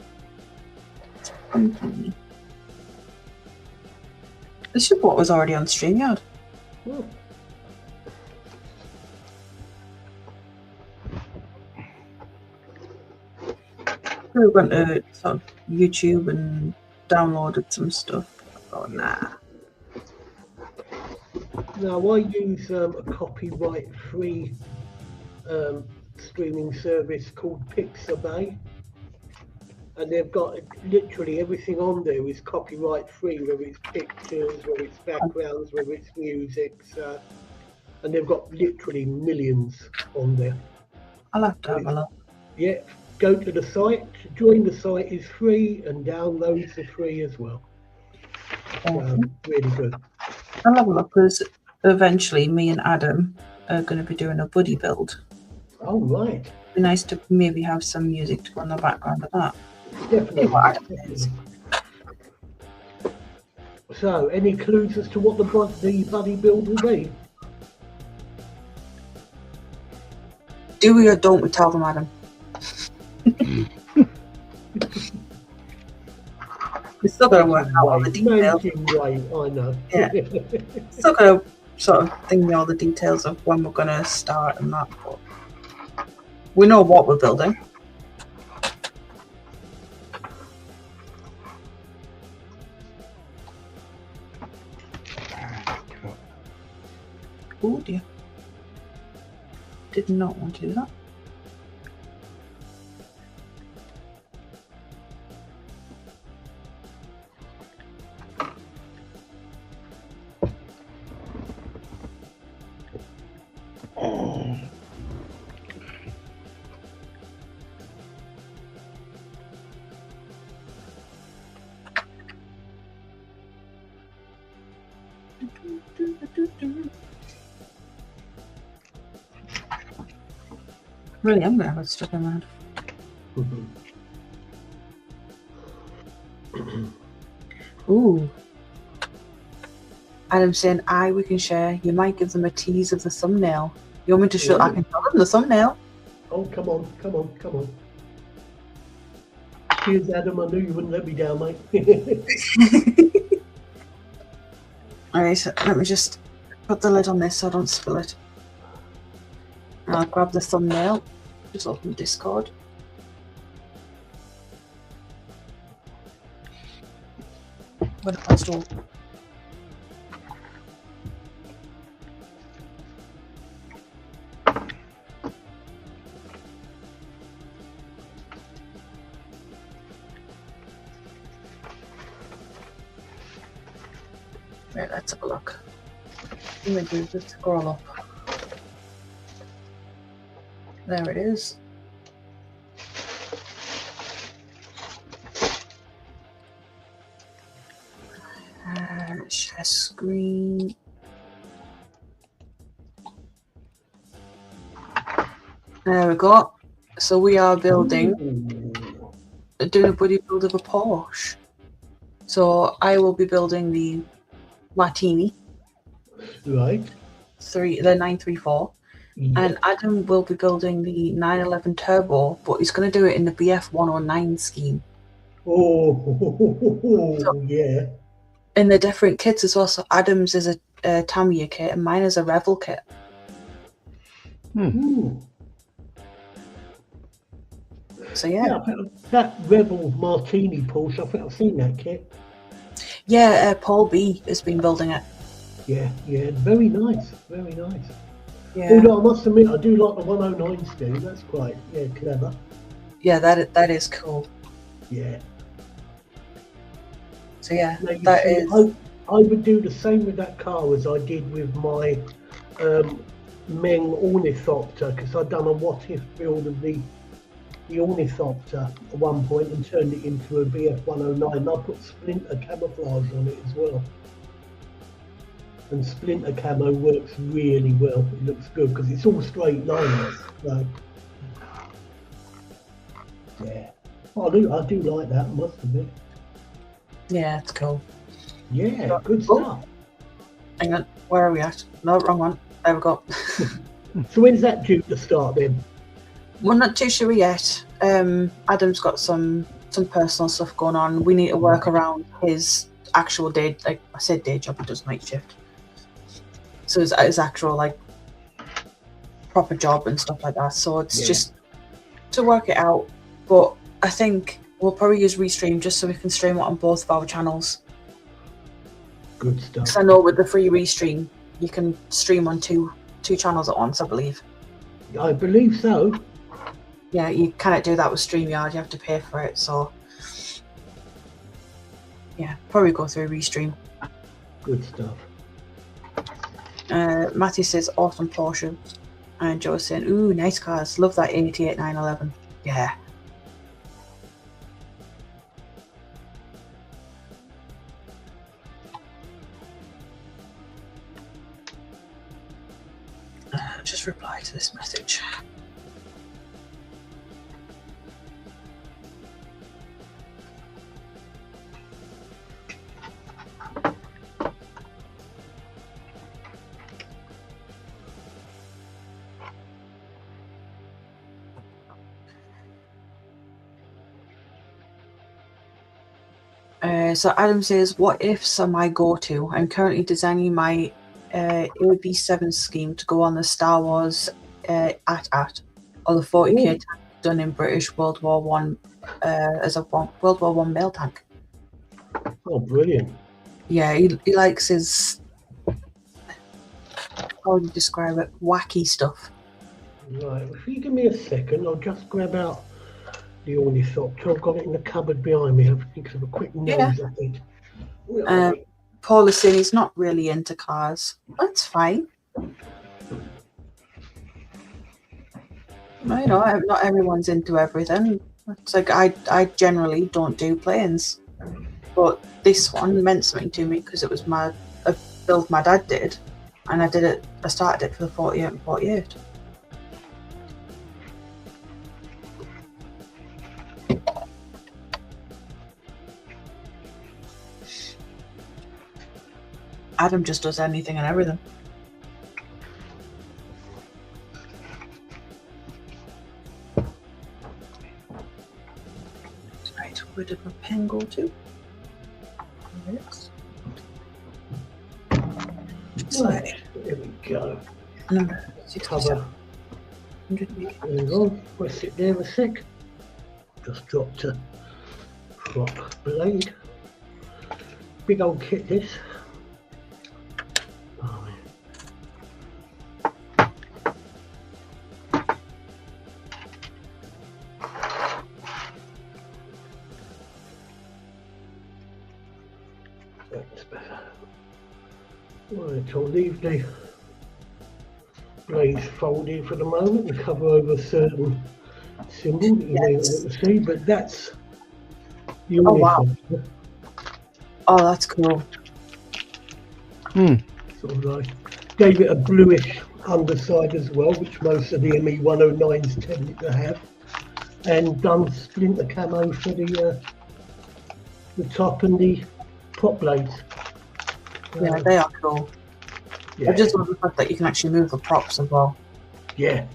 This report was already on StreamYard. Oh. We went to sort of YouTube and downloaded some stuff. Oh, nah. Now I use a copyright-free streaming service called Pixabay, and they've got literally everything on there is copyright-free, whether it's pictures, whether it's backgrounds, whether it's music, and they've got literally millions on there. I'll have to have a look. Yeah, go to the site. Join the site is free, and downloads are free as well. Really good. I'll have a look because eventually me and Adam are going to be doing a buddy build. Oh, right. It'd be nice to maybe have some music to go in the background of that. Definitely. What Adam is. So, any clues as to what the buddy build will be? Do we or don't we tell them, Adam? We're still going to work out all the details. Right, I know. Yeah. Still going to sort of think me all the details of when we're going to start and that. But we know what we're building. Oh dear. Did not want to do that. Really, I'm going to have it stuck in my head. Ooh. Adam's saying, we can share. You might give them a tease of the thumbnail. You want me to show? I can show them the thumbnail. Oh, come on, come on, come on. Cheers, Adam. I knew you wouldn't let me down, mate. Alright, so let me just put the lid on this so I don't spill it. I'll grab the thumbnail. Just open Discord. What if I stole? Right, let's have a look. I'm going to do is just scroll up. There it is. Share screen. There we go. So we are building, doing a buddy build of a Porsche. So I will be building the Martini, Right. the 934, Yeah. and Adam will be building the 911 Turbo, but he's going to do it in the BF 109 scheme. Oh, yeah. In the different kits as well. So Adam's is a Tamiya kit, and mine is a Revel kit. Ooh. So yeah. That Rebel Martini Porsche, I think I've seen that kit. Yeah, Paul B has been building it. Yeah, very nice, very nice. Yeah. Although I must admit, I do like the 109s too. That's quite, clever. Yeah, that is cool. Yeah. So yeah, Now, that is. I would do the same with that car as I did with my Meng Ornithopter, because I'd done a what-if build of the Ornithopter at one point and turned it into a BF 109. And I put Splinter camouflage on it as well. And Splinter camo works really well. It looks good because it's all straight lines. So, yeah. I do like that, I must admit. Yeah, it's cool. Yeah, good stuff. Hang on, where are we at? No, wrong one. There we go. So when's that due to start then? We're not too sure yet. Adam's got some personal stuff going on. We need to work around his actual day. Like I said, day job. He does night shift. So his actual like proper job and stuff like that. So it's just to work it out. But I think we'll probably use Restream just so we can stream it on both of our channels. Good stuff. Because I know with the free Restream, you can stream on two channels at once, I believe. I believe so. Yeah, you cannot do that with StreamYard. You have to pay for it. So yeah, probably go through Restream. Good stuff. Matty says awesome Porsche, and Joe's saying, ooh, nice cars. Love that 88 911. Yeah. Just reply to this message. So Adam says, what ifs are my go-to? I'm currently designing my AB7 scheme to go on the Star Wars AT-AT, or the 40k tank done in British World War One as a World War One mail tank. Oh, brilliant. Yeah, he likes his, how would you describe it, wacky stuff. Right, if you give me a second, I'll just grab out the Ornithopter. I've got it in the cupboard behind me. I think of a quick nose at it. Paul is saying he's not really into cars. That's fine. You know, not everyone's into everything. It's like I generally don't do planes, but this one meant something to me because it was a build my dad did, and I started it for the 48 and 48. Adam just does anything and everything. Right, where did my pen go to? Right, there we go. Number Cover. 67. Hang on, press it there a sec. Just dropped a prop blade. Big old kit this. Oh, that's better. Right, I'll leave the displays folded for the moment and cover over a certain symbol that you may not want to see, but that's the Oh, only wow. thing. Oh, that's cool. Sort of like gave it a bluish underside as well, which most of the ME109s tended to have, and done splinter camo for the top and the prop blades. Yeah, they are cool. Yeah, I just love the fact that you can actually move the props as well. yeah.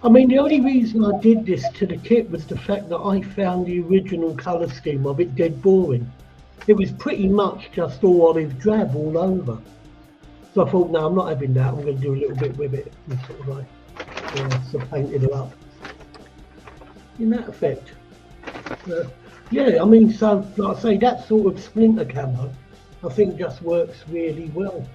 I mean, the only reason I did this to the kit was the fact that I found the original colour scheme of it dead boring. It was pretty much just all olive drab all over. So I thought, no, I'm not having that. I'm going to do a little bit with it and sort of like so painted it up in that effect. Yeah, I mean, so like I say, that sort of splinter camo, I think just works really well.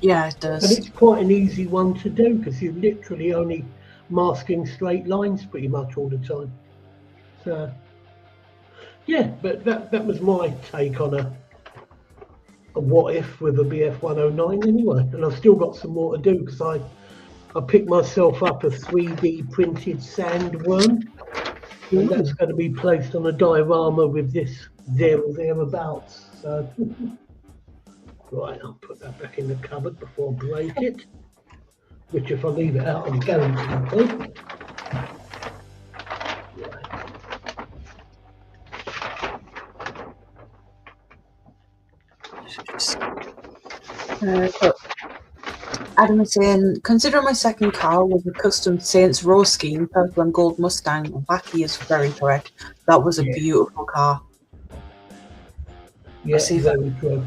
Yeah, it And does. it's quite an easy one to do because you're literally only masking straight lines pretty much all the time. So, yeah, but that was my take on a what if with a BF 109 anyway. And I've still got some more to do because I picked myself up a 3D printed sandworm, and that's going to be placed on a diorama with this there or thereabouts. So, right, I'll put that back in the cupboard before I break it, which if I leave it out, I'm guaranteed to. So Adam is saying, considering my second car was a custom Saints Row scheme, purple and gold Mustang, wacky is very correct. That was a beautiful car. Yeah, See if very true.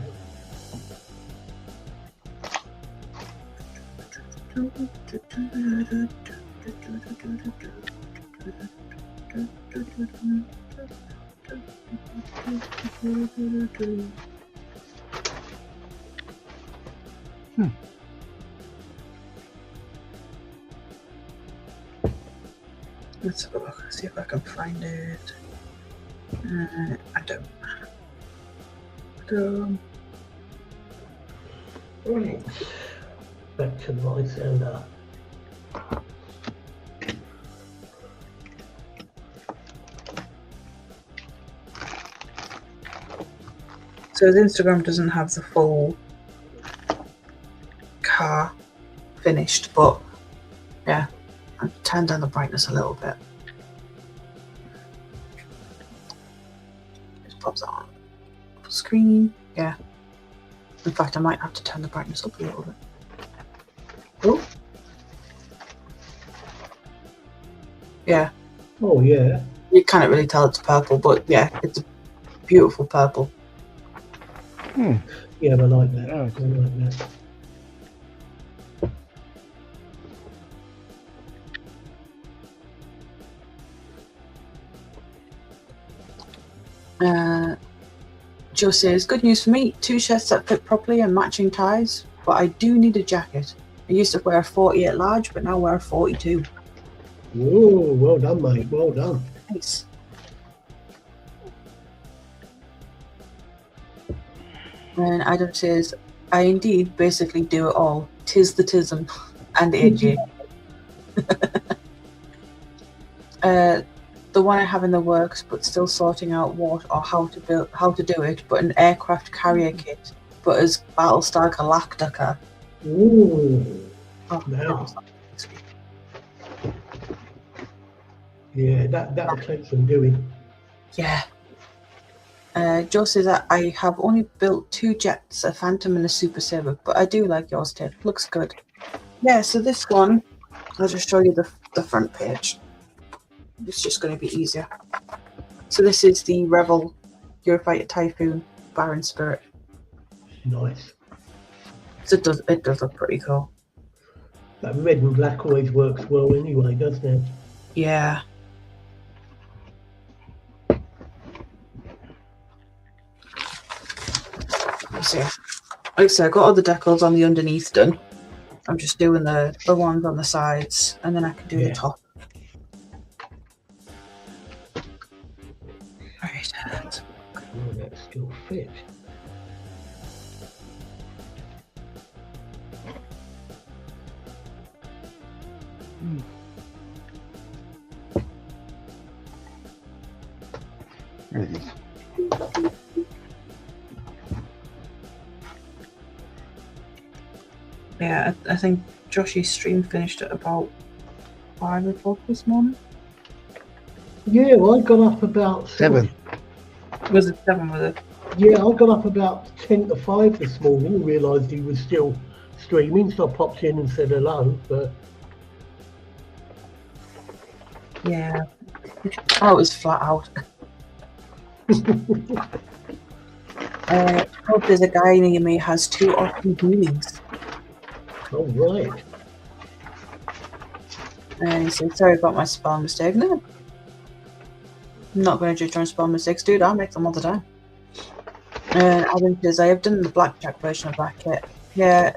Let's have a look, see if I can find it. I don't. Right, back to my sender. So his Instagram doesn't have the full car finished, but yeah, I've turned down the brightness a little bit. Just pops that on screen. Yeah. In fact, I might have to turn the brightness up a little bit. Oh. Yeah. Oh yeah. You can't really tell it's purple, but yeah, it's a beautiful purple. Yeah, I like that. I like that. Joe says, good news for me, 2 shirts that fit properly and matching ties, but I do need a jacket. I used to wear a 48 large, but now wear a 42. Oh, well done, mate. Well done. Nice. And Adam says, I indeed basically do it all. Tis the tism and AJ. The one I have in the works, but still sorting out what or how to do it, but an aircraft carrier kit, but as Battlestar Galactica. Ooh. Oh, Now. Yeah, that'll take some doing. Yeah. Joe says that I have only built 2 jets, a Phantom and a Super Saver, but I do like yours, Ted. Looks good. Yeah, so this one, I'll just show you the front page. It's just going to be easier. So this is the Rebel Eurofighter Typhoon Baron Spirit. Nice. So it does look pretty cool. That red and black always works well anyway, doesn't it? Yeah. Let's see. Like I said, I got all the decals on the underneath done. I'm just doing the ones on the sides, and then I can do the top. Right. Oh, that still fit. There it is. Yeah, I think Joshy's stream finished at about 5 o'clock this morning. Yeah, I got up about 7. Was it 7 with it? Yeah, I got up about 10 to 5 this morning and realised he was still streaming, so I popped in and said hello. But Yeah. I was flat out. Hope there's a guy near me has 2 option healings. all right. And he said, sorry about my spell mistake. No. I'm not going to judge on spell mistakes, dude. I make them all the time. Adam says, I have done the blackjack version of that kit. Yeah.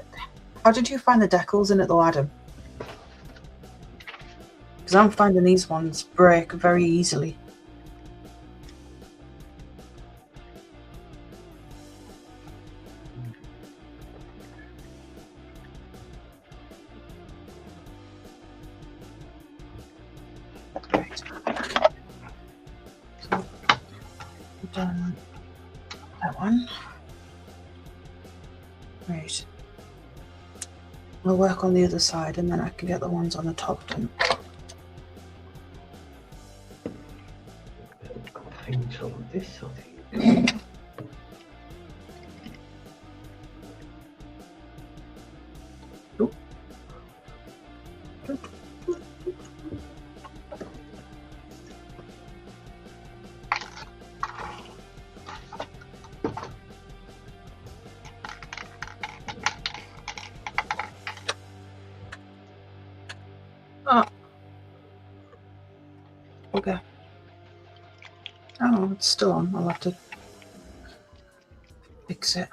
How did you find the decals in it though, Adam? Because I'm finding these ones break very easily. Right. So, we've done that one. Right. We'll work on the other side and then I can get the ones on the top done. Paint on this, I think. Okay. Oh, it's still on. I'll have to fix it.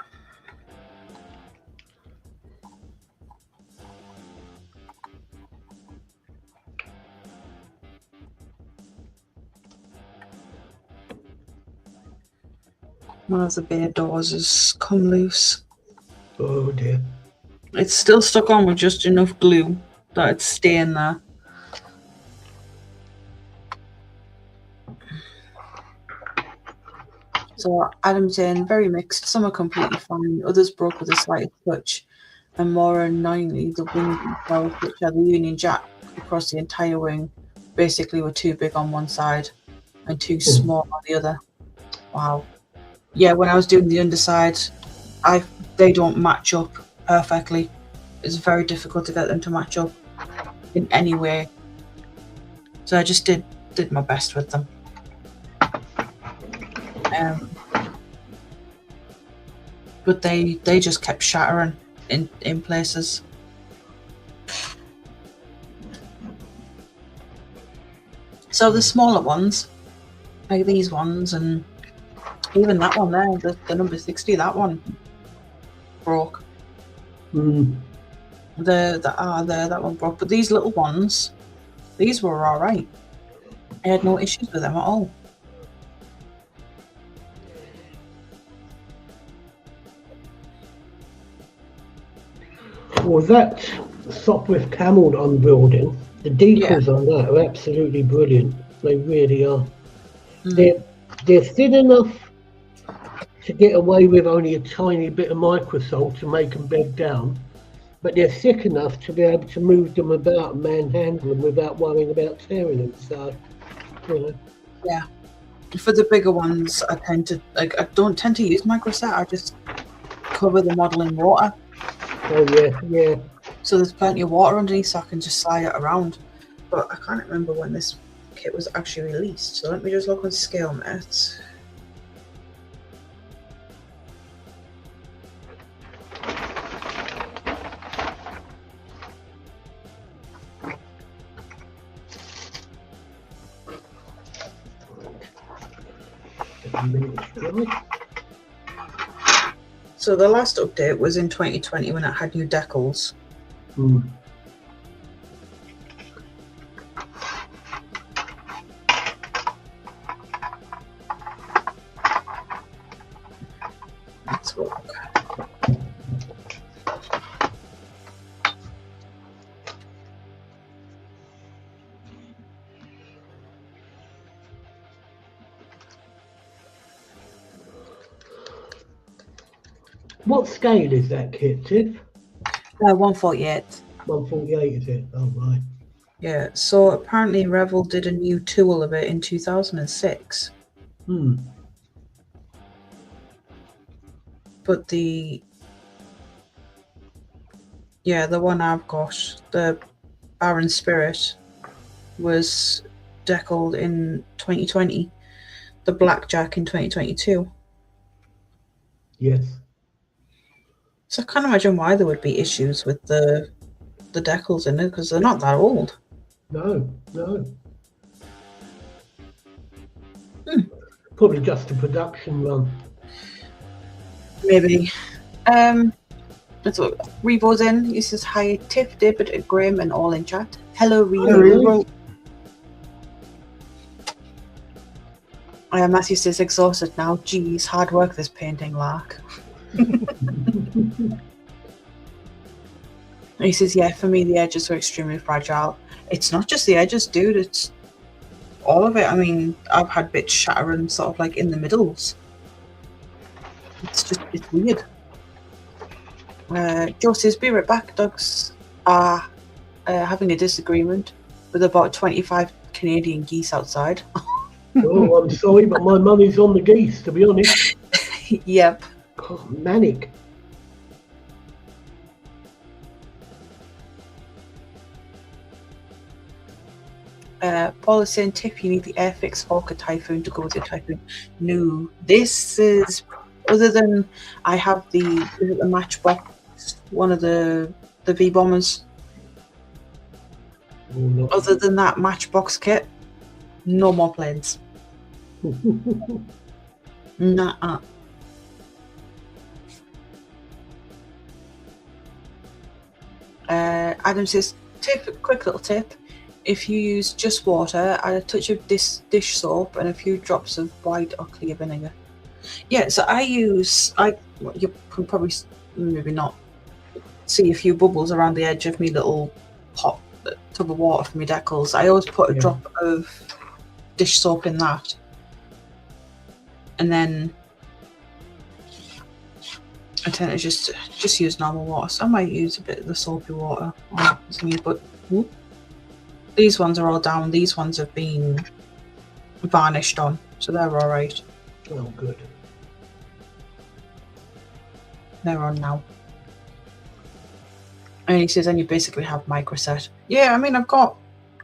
One of the bay doors has come loose. Oh dear. It's still stuck on with just enough glue that it's staying there. So Adam's saying very mixed. Some are completely fine, others broke with a slight touch, and more annoyingly, the wing details, which are the Union Jack across the entire wing, basically were too big on one side and too small on the other. Wow. Yeah, when I was doing the underside, they don't match up perfectly. It's very difficult to get them to match up in any way. So I just did my best with them. But they just kept shattering in places. So the smaller ones, like these ones, and even that one there, the number 60, that one broke. That one broke. But these little ones, these were all right. I had no issues with them at all. Well, that Sopwith Camel I'm building, the decals on that are absolutely brilliant. They really are. They're thin enough to get away with only a tiny bit of microsol to make them bed down, but they're thick enough to be able to move them about and manhandle them without worrying about tearing them. So, you know. Yeah. For the bigger ones, I don't tend to use microset. I just cover the model in water. Oh yeah. So there's plenty of water underneath, so I can just slide it around. But I can't remember when this kit was actually released. So let me just look on ScaleMate. So the last update was in 2020 when it had new decals. Let's look. What scale is that kit, Tiff? 148. 148, is it? Oh, right. Yeah, so apparently Revell did a new tool of it in 2006. But the one I've got, the Baron Spirit, was deckled in 2020. The Blackjack in 2022. Yes. So I can't imagine why there would be issues with the decals in it, because they're not that old. No. Probably just a production run. Maybe. That's what Revo's in. He says hi, Tiff, David, Graham, and all in chat. Hello, Revo. Hello, Revo. Matthew says exhausted now. Geez, hard work this painting, Lark. He says, yeah, for me the edges are extremely fragile. It's not just the edges, dude. It's all of it. I mean, I've had bits shattering sort of like in the middles. It's weird. Joe says, be right back. Dogs are having a disagreement with about 25 Canadian geese outside. Oh, I'm sorry, but my money's on the geese, to be honest. Yep. God, manic. Paul is saying, Tiff, you need the Airfix Hawker Typhoon to go with your Typhoon. No, this is, other than I have the Matchbox, one of the V-Bombers. Oh, Other than that Matchbox kit, no more planes. Nah. Adam says, quick little tip. If you use just water, add a touch of dish soap and a few drops of white or clear vinegar. Yeah, so you can probably maybe not see a few bubbles around the edge of me little pot tub of water for my decals. I always put a drop of dish soap in that, and then I tend to just use normal water. So I might use a bit of the soapy water on me, but these ones are all down. These ones have been varnished on, so they're all right. Oh, good. They're on now. And he says, and you basically have microset. Yeah, I mean, I've got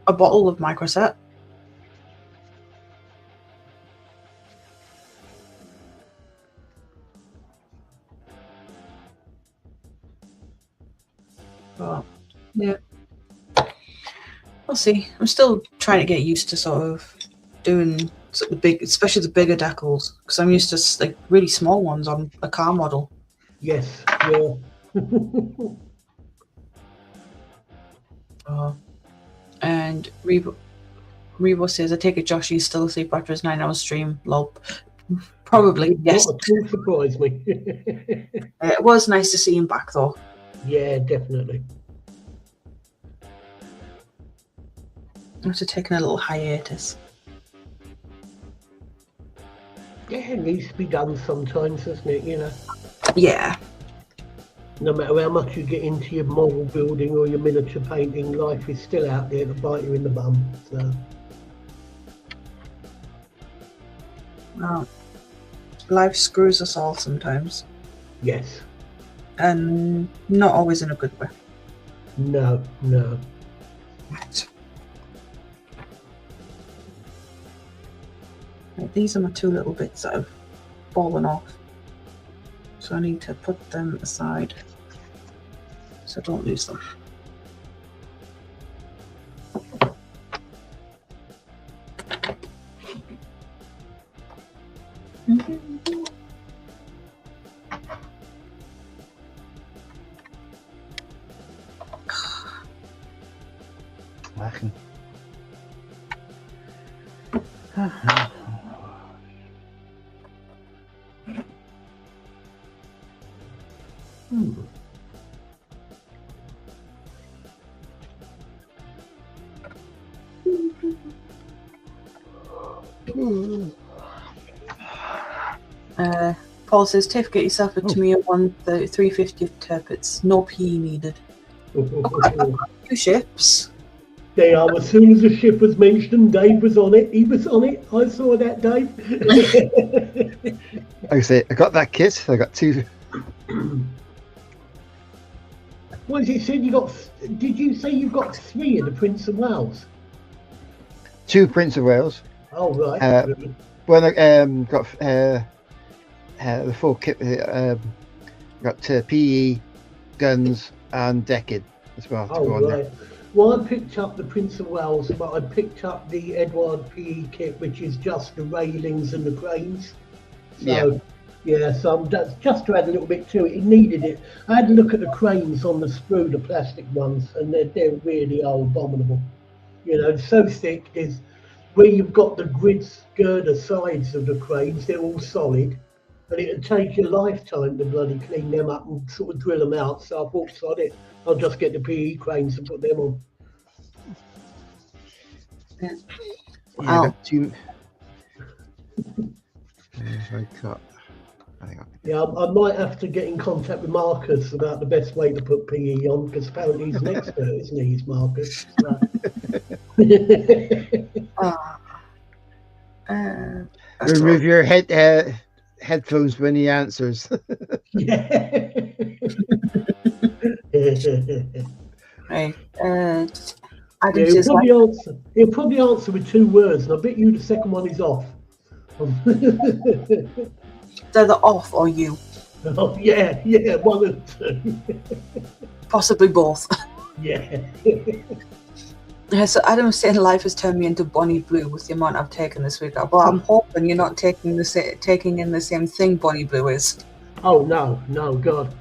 a bottle of microset. But, yeah. We'll see. I'm still trying to get used to sort of doing sort of especially the bigger decals, because I'm used to like really small ones on a car model. Yes, yeah. And Revo says, I take it Josh, he's still asleep after his 9-hour stream. Lol. Probably, yes. Not at all surprised me. It was nice to see him back, though. Yeah, definitely. After taking a little hiatus. Yeah, it needs to be done sometimes, doesn't it, you know? Yeah. No matter how much you get into your model building or your miniature painting, life is still out there to bite you in the bum. So. Well, life screws us all sometimes. Yes. And not always in a good way. No. Right. Right, these are my two little bits that have fallen off. So I need to put them aside so I don't lose them. Lachen. Paul says, Tiff, get yourself a Oh. Tamiya 350 of Turpits. No PE needed. Two ships. They are. As soon as the ship was mentioned, Dave was on it. He was on it. I saw that, Dave. Like I say, I got that kit. I got 2. What is it said you got? Did you say you've got 3 of the Prince of Wales? 2 Prince of Wales. Oh right. When I got the full kit, got PE, guns, and decking as well. To go on right. Well, I picked up the Prince of Wales, but I picked up the Edward PE kit, which is just the railings and the cranes. So, so I'm just to add a little bit to it. It needed it. I had a look at the cranes on the sprue, the plastic ones, and they're really abominable. You know, so thick. Is where you've got the grid girder sides of the cranes, they're all solid, and it would take you a lifetime to bloody clean them up and sort of drill them out. So I thought, sod it, I'll just get the PE cranes and put them on. Yeah, I got 2. I got. Hang on. Yeah, I might have to get in contact with Marcus about the best way to put PE on, because apparently he's an expert, isn't he, he's Marcus? So. Remove your headphones when he answers. Yeah. Right. He'll probably answer with 2 words, and I bet you the second one is off. They're the off or you. Oh, yeah, one of 2. Possibly both. Yeah. So Adam was saying life has turned me into Bonnie Blue with the amount I've taken this week. Well, I'm hoping you're not taking in the same thing Bonnie Blue is. Oh no, God.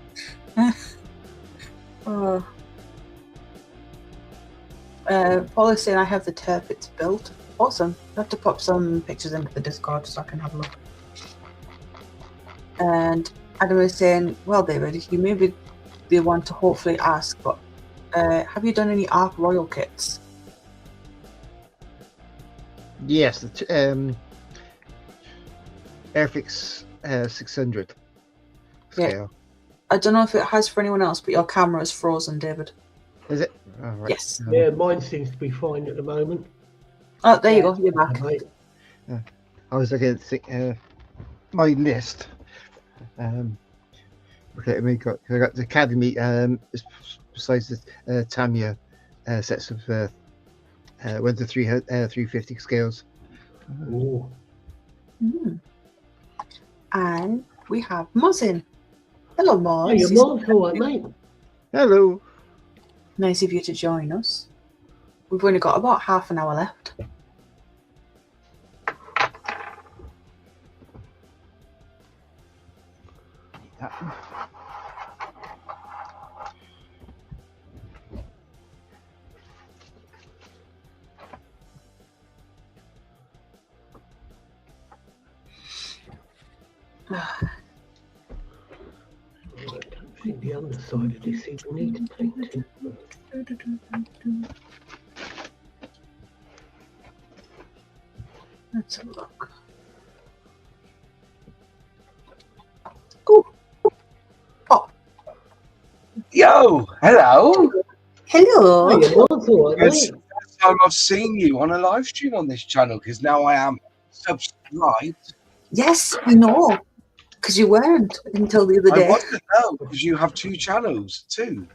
Paul is saying I have the Turpits built. Awesome. I have to pop some pictures into the Discord so I can have a look. And Adam is saying, well, David, you may be the one to hopefully ask, but have you done any Ark Royal kits? Yes, the Airfix 600 scale. Yeah. I don't know if it has for anyone else, but your camera is frozen, David. Is it? Oh, right. Yes. Yeah, mine seems to be fine at the moment. Oh, there you go. You're back. I was looking at my list. Okay, I got the Academy. Besides the Tamiya sets of 1 to 350 scales. Ooh. And we have Moz in. Hello, Moz. Hey, Moz, all right, mate. Hello. Nice of you to join us. We've only got about half an hour left. I don't think the underside of this even needs painting. Let's have a look. Oh. Oh. Yo, hello. Hello. Hey, Moz, all right, It's mate. the first time I've seen you on a live stream on this channel because now I am subscribed. Yes, we know. Because you weren't until the other I day. wasn't know because you have 2 channels too.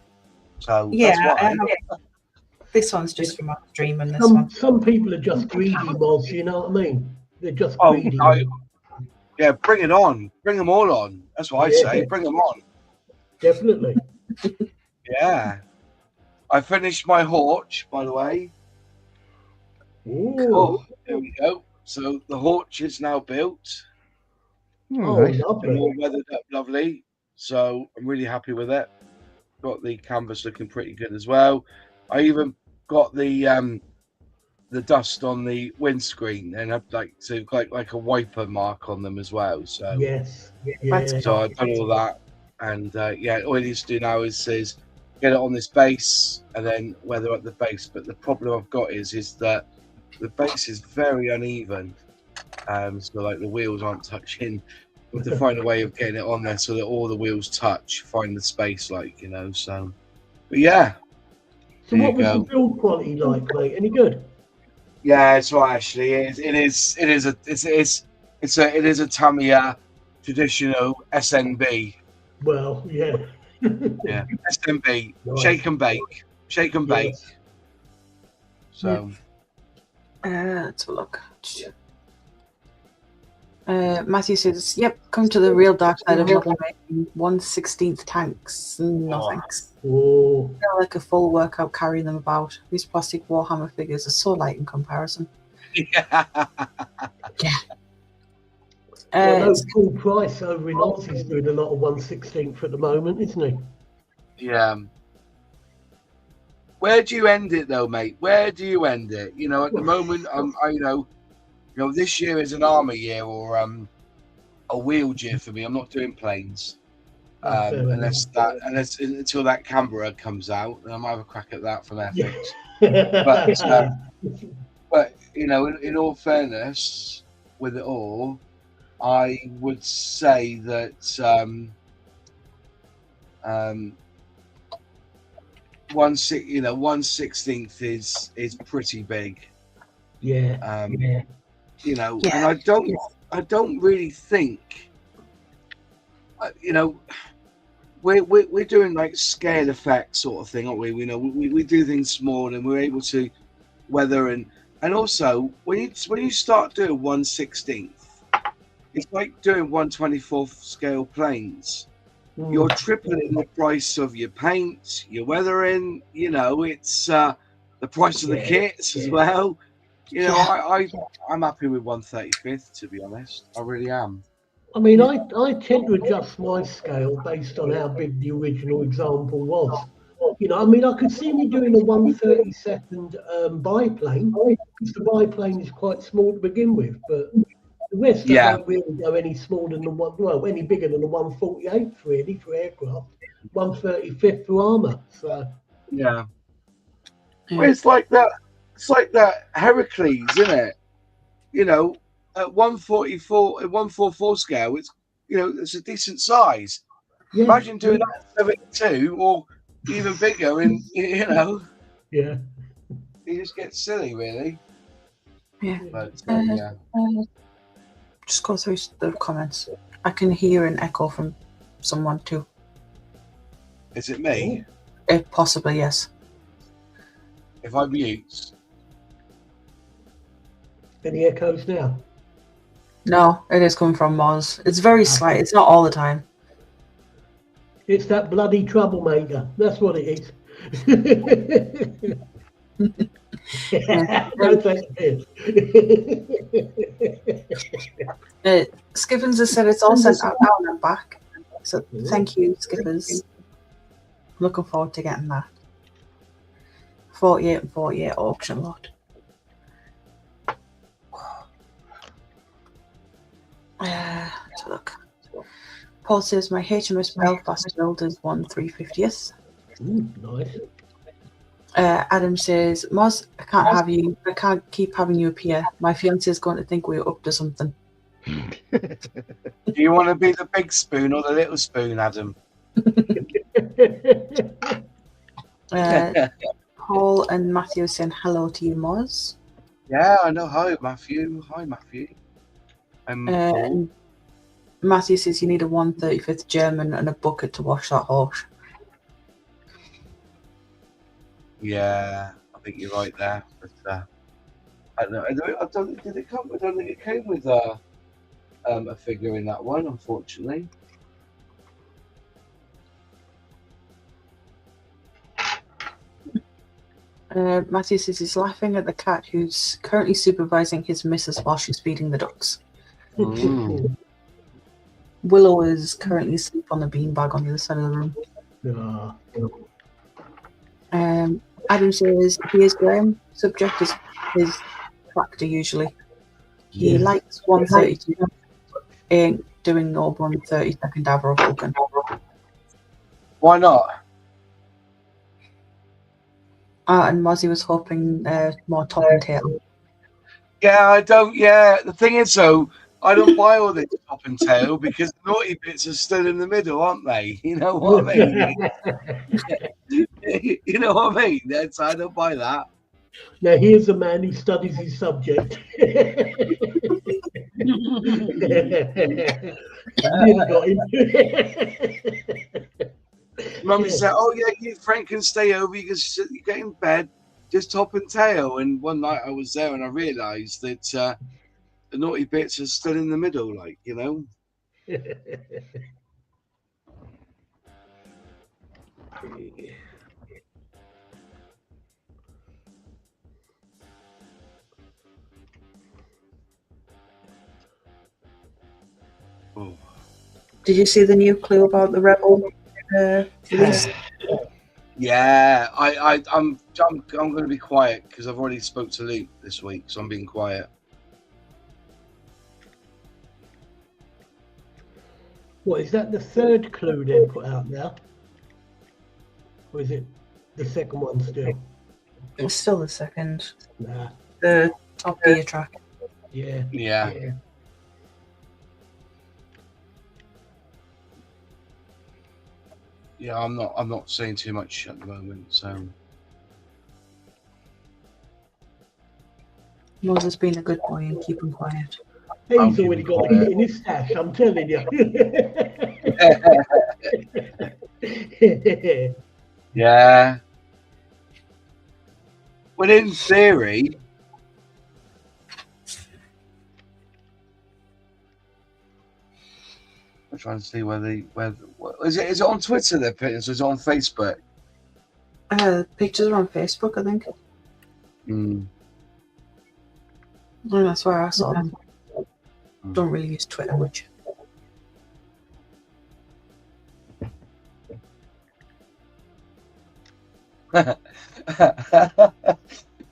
So Yeah, that's why. this one's just from our stream and this one. Some people are just greedy, Moz, you know what I mean? They're just Oh, greedy. yeah, bring it on. Bring them all on. That's what I say. Bring them on. Definitely. Yeah. I finished my Horch, by the way. Ooh. Oh, there we go. So the Horch is now built. Oh, Nice. And lovely. all weathered up lovely. So I'm really happy with it. Got the canvas looking pretty good as well. I even got the dust on the windscreen and I've like a wiper mark on them as well. So Yes. That's Yeah. so I've done all that, and all it needs to do now is get it on this base and then weather up the base. But the problem I've got is that the base is very uneven, so like the wheels aren't touching We have to find a way of getting it on there so that all the wheels touch, find the space, like, you know. So, but yeah. So There what you was go. the build quality like, mate? Any good? Yeah, it's right. Actually, it is a Tamiya traditional SNB. Well, yeah. Yeah, SNB, Nice. shake and bake, shake and bake. Yes. So Let's have a look. Matthew says, "Yep, come to the real dark side of model making. 1/16 tanks. No Oh. thanks. Oh, They're like a full workout carrying them about. These plastic Warhammer figures are so light in comparison." yeah. I know It's- Paul Price over in Aussie's doing a lot of 1/16 at the moment, isn't he? Yeah. Where do you end it though, mate? Where do you end it? You know, at the moment, this year is an armor year or a wheeled year for me. I'm not doing planes. Until that Canberra comes out, then I might have a crack at that from Airfix. But you know, in all fairness, with it all, I would say that 1/16 is pretty big. yeah. You know, Yeah. and I don't really think, we're doing like scale effect sort of thing, aren't we? You know, we do things small and we're able to weather and also when you start doing 1/16, it's like doing 1/24 scale planes. You're tripling the price of your paint, your weathering. You know, it's the price of the kits as well. You know, I'm happy with 1/35, to be honest. I really am. I mean, I tend to adjust my scale based on how big the original example was. You know, I mean, I could see me doing a 1/32 biplane, because the biplane is quite small to begin with, but the rest Yeah. I don't really go any smaller than any bigger than a 1/48 really for aircraft, 1/35 for armour. So Yeah. Yeah. Well, it's like that Heracles, isn't it? You know, at 144 scale, it's a decent size. yeah, Imagine doing that at 72 or even bigger, and yeah. you just get silly, really. Yeah. But Uh, Just go through the comments. I can hear an echo from someone too. is it me? Possibly, yes. If I mute, Any echoes now? No, it is coming from Moz. It's very slight. It's not all the time. It's that bloody troublemaker. That's what it is. No thanks, Piers. Skippers has said it's all sent out now and back. So thank you, Skippers. Looking forward to getting that. 48 and 48 auction lot. Let's look. Paul says my HMS Belfast build is 1/350th. Nice. Adam says, Moz, I can't keep having you appear. My fiance is going to think we're up to something. do you want to be the big spoon or the little spoon, Adam? Paul and Matthew saying hello to you, Moz. Yeah, I know. Hi, Matthew. And Matthew says you need a 1/35th German and a bucket to wash that horse. Yeah, I think you're right there. But I don't know. I don't think it came with a figure in that one, unfortunately. Matthew says he's laughing at the cat who's currently supervising his missus while she's feeding the ducks. Mm. Willow is currently asleep on the beanbag on the other side of the room. Adam says he is Graham. Subject is his tractor usually. He likes 132, but ain't doing no 1/32 Avro Vulcan. Why not? And Mozzie was hoping more top and tail. Yeah, I don't. Yeah, the thing is, though, I don't buy all this top and tail because the naughty bits are still in the middle, aren't they? You know what I mean? You know what I mean? I don't buy that. Now here's a man who studies his subject. Nearly got him. Mummy said, "Oh yeah, your friend can stay over. You get in bed, just top and tail." And one night I was there and I realised that the naughty bits are still in the middle, like, you know. Oh. Did you see the new clue about the rebel list? Yeah, I'm going to be quiet because I've already spoke to Luke this week, so I'm being quiet. What is that? The third clue they put out now, or is it the second one still? It's still the second. Nah. The Top Gear track. Yeah. Yeah. Yeah, I'm not saying too much at the moment, so. Moses being a good boy and keeping quiet. He's already got it in his stash, I'm telling you. Yeah. Well, in theory, I'm trying to see where is it on Twitter they're putting this, or is it on Facebook? Pictures are on Facebook, I think. Mm. And that's where I saw them. Don't really use Twitter much.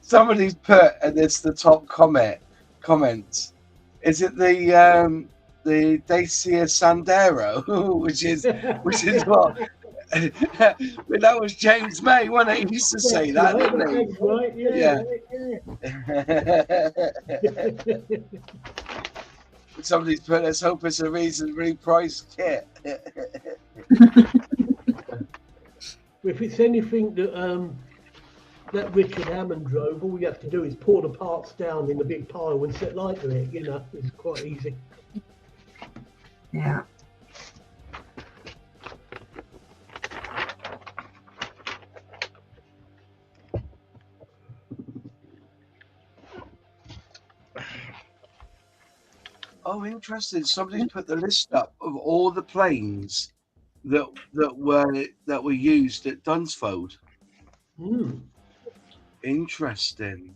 Somebody's put, and it's the top comment. Is it the Dacia Sandero, which is what? But that was James May, wasn't it? He used to say that, didn't he? That's right, yeah. Somebody's put, let's hope it's a reasonably priced kit. If it's anything that Richard Hammond drove, all you have to do is pour the parts down in a big pile and set light to it. You know, it's quite easy. Yeah. Oh, interesting. Somebody's put the list up of all the planes that were used at Dunsfold. Interesting.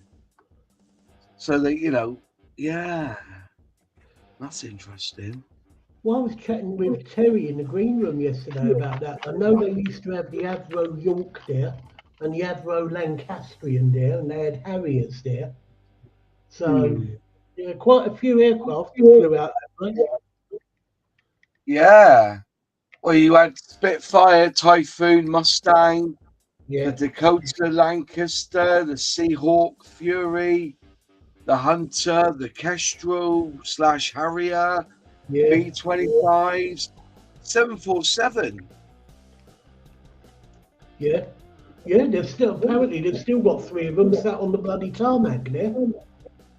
So that, you know, yeah, that's interesting. Well, I was chatting with Terry in the green room yesterday about that. I know they used to have the Avro York there and the Avro Lancastrian there, and they had Harriers there. So yeah, quite a few aircraft flew out that way. Yeah. Well, you had Spitfire, Typhoon, Mustang, the Dakota Lancaster, the Seahawk Fury, the Hunter, the Kestrel / Harrier, B-25s, 747. Yeah, they've still got 3 of them sat on the bloody tarmac there.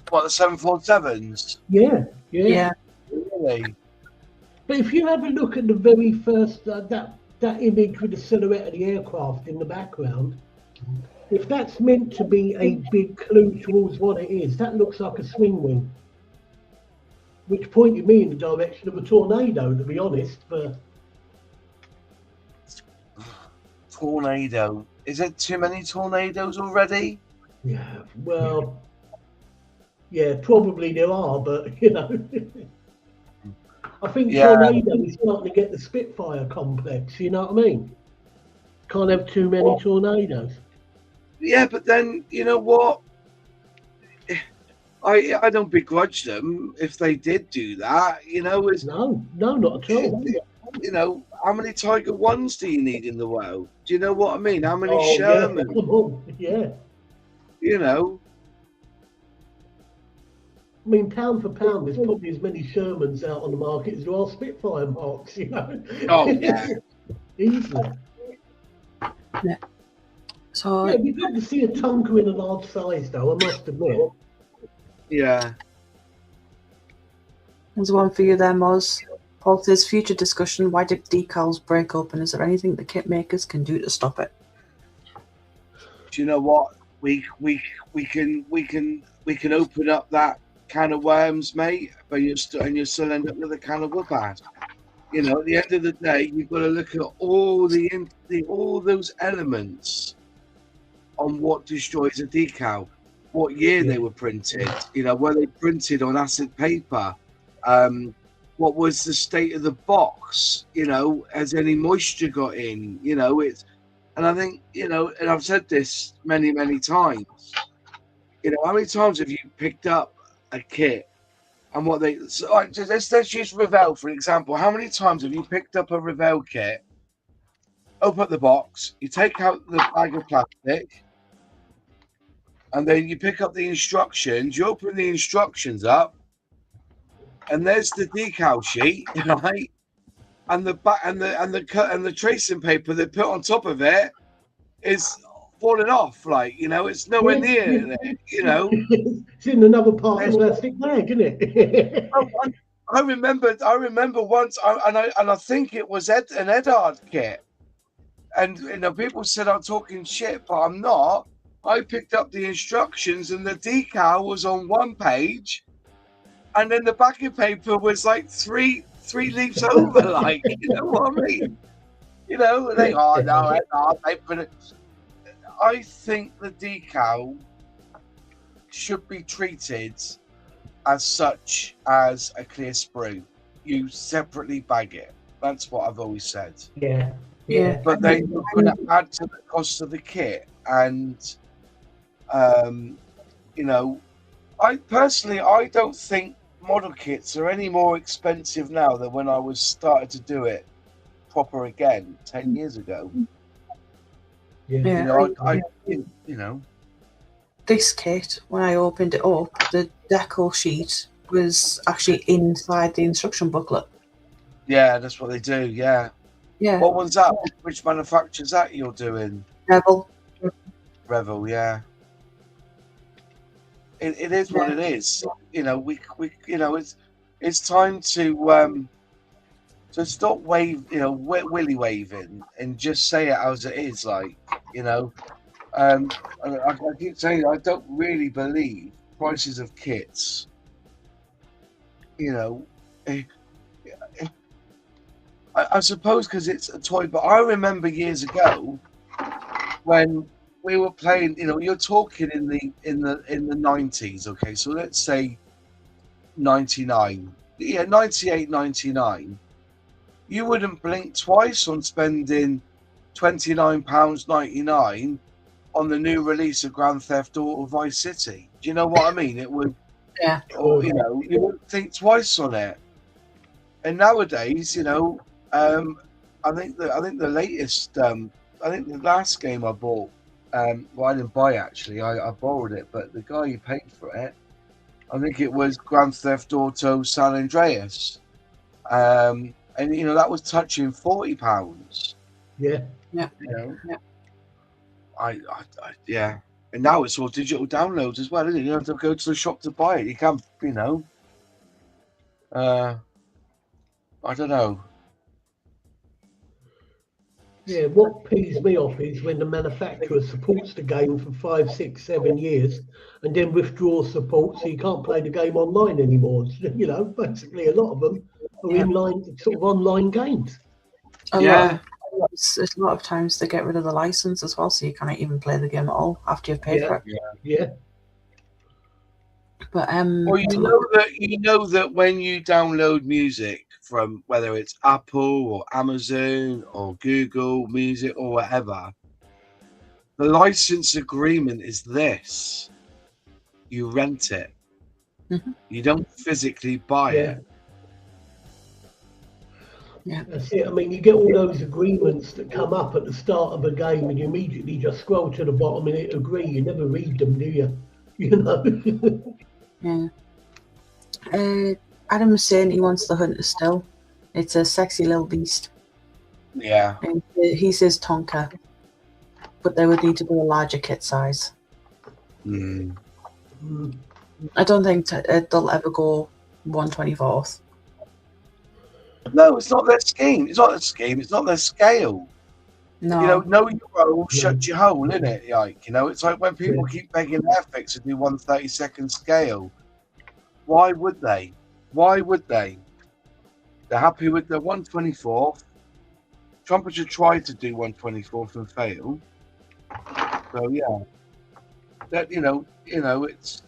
What, the 747s? Yeah. Really? But if you have a look at the very first that image with the silhouette of the aircraft in the background, if that's meant to be a big clue towards what it is, that looks like a swing wing, which pointed me in the direction of a tornado, to be honest. But tornado, is it too many tornadoes already? Yeah, well, yeah, probably there are, but you know, I think tornado is starting to get the Spitfire complex. You know what I mean? Can't have too many tornadoes. Yeah, but then you know what? I don't begrudge them if they did do that. You know, no, not at all. You know, how many Tiger 1s do you need in the world? Do you know what I mean? How many Sherman? Yeah. You know. I mean, pound for pound, there's probably as many Shermans out on the market as there are Spitfire marks, you know. Oh yeah. Easily. So Yeah, it'd be good to see a Tonka in a large size, though, I must admit. Yeah. there's one for you there, Moz. Paul says, future discussion, why did decals break up, and is there anything the kit makers can do to stop it? Do you know what? We can open up that can of worms, mate, but you still end up with a can of whoop-ass. You know, at the end of the day, you've got to look at all all those elements on what destroys a decal, what year they were printed. You know, were they printed on acid paper? What was the state of the box? You know, has any moisture got in? You know, and I think, you know, and I've said this many, many times. You know, how many times have you picked up a kit and what they? So, let's use Revell for example. How many times have you picked up a Revell kit? Open up the box, you take out the bag of plastic, and then you pick up the instructions. You open the instructions up, and there's the decal sheet, right? And the back and the tracing paper they put on top of it is falling off. Like, you know, it's nowhere near it. You know, It's in another part of the plastic bag, isn't it? I remember once, and I think it was an Edard kit, and you know, people said I'm talking shit, but I'm not. I picked up the instructions, and the decal was on one page, and then the backing paper was like three leaves over. Like, you know what I mean? You know, they put it. I think the decal should be treated as such as a clear sprue. You separately bag it. That's what I've always said. Yeah. But then you're going to add to the cost of the kit, and you know, I don't think model kits are any more expensive now than when I was started to do it proper again 10 years ago. Yeah, you know, this kit, when I opened it up, the decal sheet was actually inside the instruction booklet. Yeah, that's what they do. Yeah. Yeah. What one's that? Which manufacturer's that you're doing? Revel, yeah. It is what it is. You know, we you know, it's time to stop willy waving and just say it as it is. Like, you know, I keep saying I don't really believe prices of kits. You know, I suppose because it's a toy, but I remember years ago when we were playing. You know, you're talking in the 90s. Okay, so let's say 99. Yeah, 98, 99. You wouldn't blink twice on spending £29.99 on the new release of Grand Theft Auto Vice City. Do you know what I mean? It would, or, you know, you wouldn't think twice on it. And nowadays, you know, I think the latest, I think the last game I bought, well, I didn't buy it actually. I borrowed it, but the guy who paid for it, I think it was Grand Theft Auto San Andreas. And you know, that was touching £40. Yeah. You know? Yeah. And now it's all digital downloads as well, isn't it? You don't have to go to the shop to buy it. You can't, you know. I don't know. Yeah, what pees me off is when the manufacturer supports the game for 5, 6, 7 years and then withdraws support, so you can't play the game online anymore. You know, basically a lot of them are inline, sort of online games. A lot of times they get rid of the license as well, so you can't even play the game at all after you've paid for it. Yeah. But well, you know that when you download music from whether it's Apple or Amazon or Google Music or whatever, the license agreement is this: you rent it. Mm-hmm. You don't physically buy it. Yeah, that's it. I mean, you get all those agreements that come up at the start of a game, and you immediately just scroll to the bottom and hit agree. You never read them, do you? You know. Yeah. Adam was saying he wants the hunter still. It's a sexy little beast. Yeah. And he says Tonka, but they would need to be a larger kit size. Mm. I don't think they'll ever go 1/24th. No, it's not their scheme. It's not their scheme. It's not their scale. No. You know your role, shut your hole, innit? Like, it's like when people keep begging Airfix to do 1/32nd scale. Why would they? Why would they? They're happy with the 1/24th. Trumpeter tried to do 1/24th and failed. So yeah, that it's.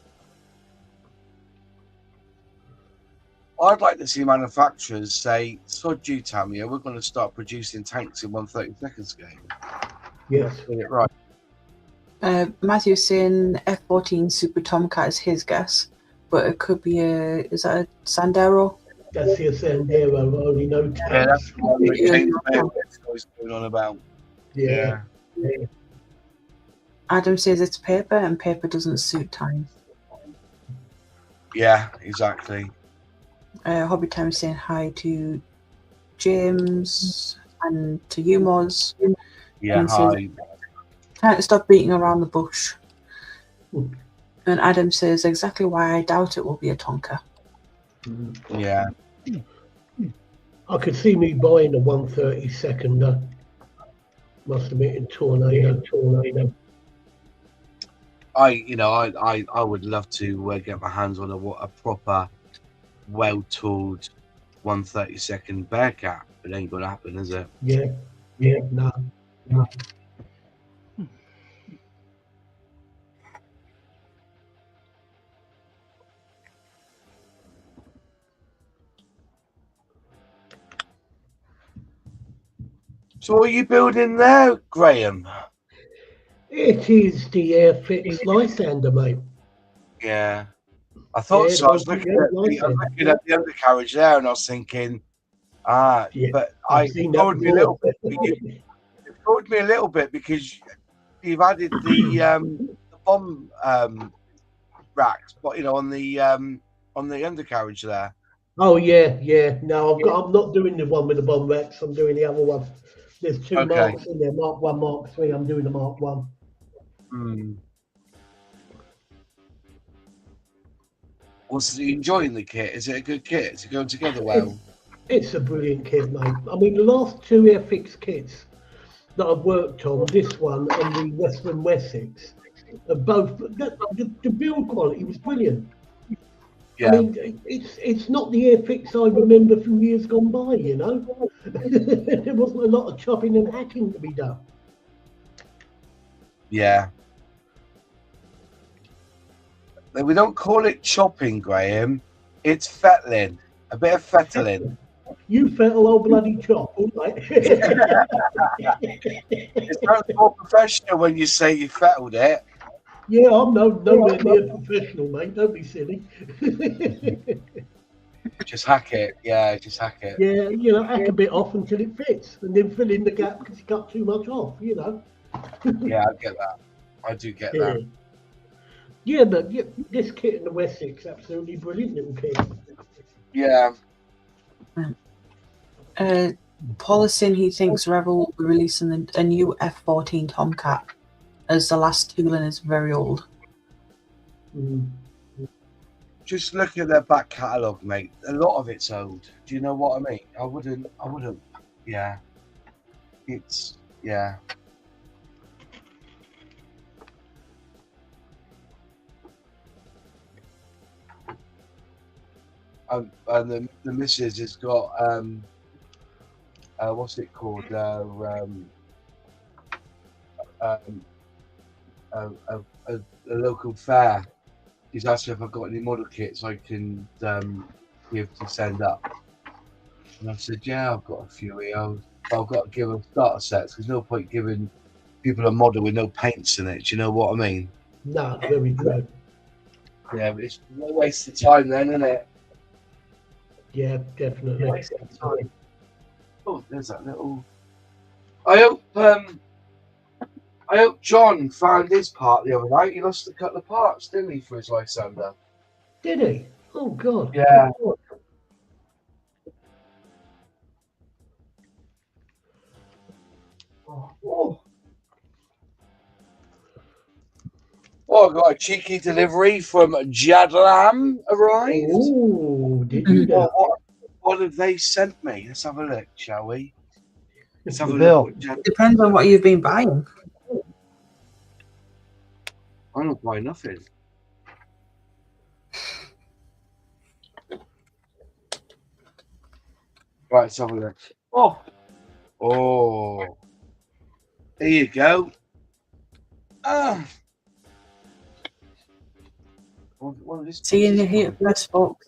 I'd like to see manufacturers say, "Sod you, Tamiya, we're going to start producing tanks in 1/32nd scale." Yes. Get it right. Matthew's saying F-14 Super Tomcat is his guess, but it could be is that a Sandero? That's the Sandero, only no tanks. Yeah, that's what James was going on about. Yeah. Adam says it's paper, and paper doesn't suit time. Yeah, exactly. Hobby Time is saying hi to James and to you, Moz. Yeah, And hi. says, time to stop beating around the bush. And Adam says exactly why I doubt it will be a Tonka. Yeah. I could see me buying a 1/32nd. Must admit, in Tornado. I would love to get my hands on a proper, well-tooled 1/32nd Bearcat. It ain't gonna happen, is it? Yeah, no. So what are you building there, Graham? It is the Airfix Lysander, mate. Yeah. I thought so. I was looking at the undercarriage there, and I was thinking, but it told me a little bit. It told me a little bit because you've added the bomb racks, but on the undercarriage there. Oh yeah. No, I'm not doing the one with the bomb racks. I'm doing the other one. There's two marks in there, Mark 1, Mark 3. I'm doing the Mark 1. Was you enjoying the kit? Is it a good kit? Is it going together well? It's a brilliant kit, mate. I mean, the last two Airfix kits that I've worked on, this one and the Western Wessex, are both the build quality was brilliant. Yeah. I mean, it's not the Airfix I remember from years gone by. There wasn't a lot of chopping and hacking to be done. Yeah. We don't call it chopping, Graham. It's fettling. A bit of fettling. You fettle old bloody chop, all right? It sounds more professional when you say you fettled it. Yeah, I'm nowhere near professional, mate. Don't be silly. Just hack it. Yeah, just hack it. Yeah, hack a bit off until it fits, and then fill in the gap because you cut too much off, Yeah, I get that. I do get that. Yeah, but this kit in the Wessex, absolutely brilliant little kit. Yeah. Paul is saying he thinks Rebel will be releasing a new F-14 Tomcat, as the last tooling is very old. Just look at their back catalogue, mate. A lot of it's old. Do you know what I mean? I wouldn't. Yeah. Yeah. And the missus has got what's it called? A local fair. He's asked if I've got any model kits I can give to send up. And I said, yeah, I've got a few here. I've got to give them starter sets. There's no point giving people a model with no paints in it. Do you know what I mean? No, very good. Yeah, but it's no waste of time then, isn't it? Yeah, definitely. Oh, there's that little. I hope John found his part the other night. He lost a couple of parts, didn't he, for his Lysander? Did he? Oh God. Yeah. Oh, I got a cheeky delivery from Jadlam arrived. Oh, did you Oh, know? what have they sent me? Let's have a look, shall we? Let's have a The look. bill. What Depends on what you've been buying. I'm not buying nothing. Right, let's have a look. Oh. There you go. Ah. What is See in your heat press, folks.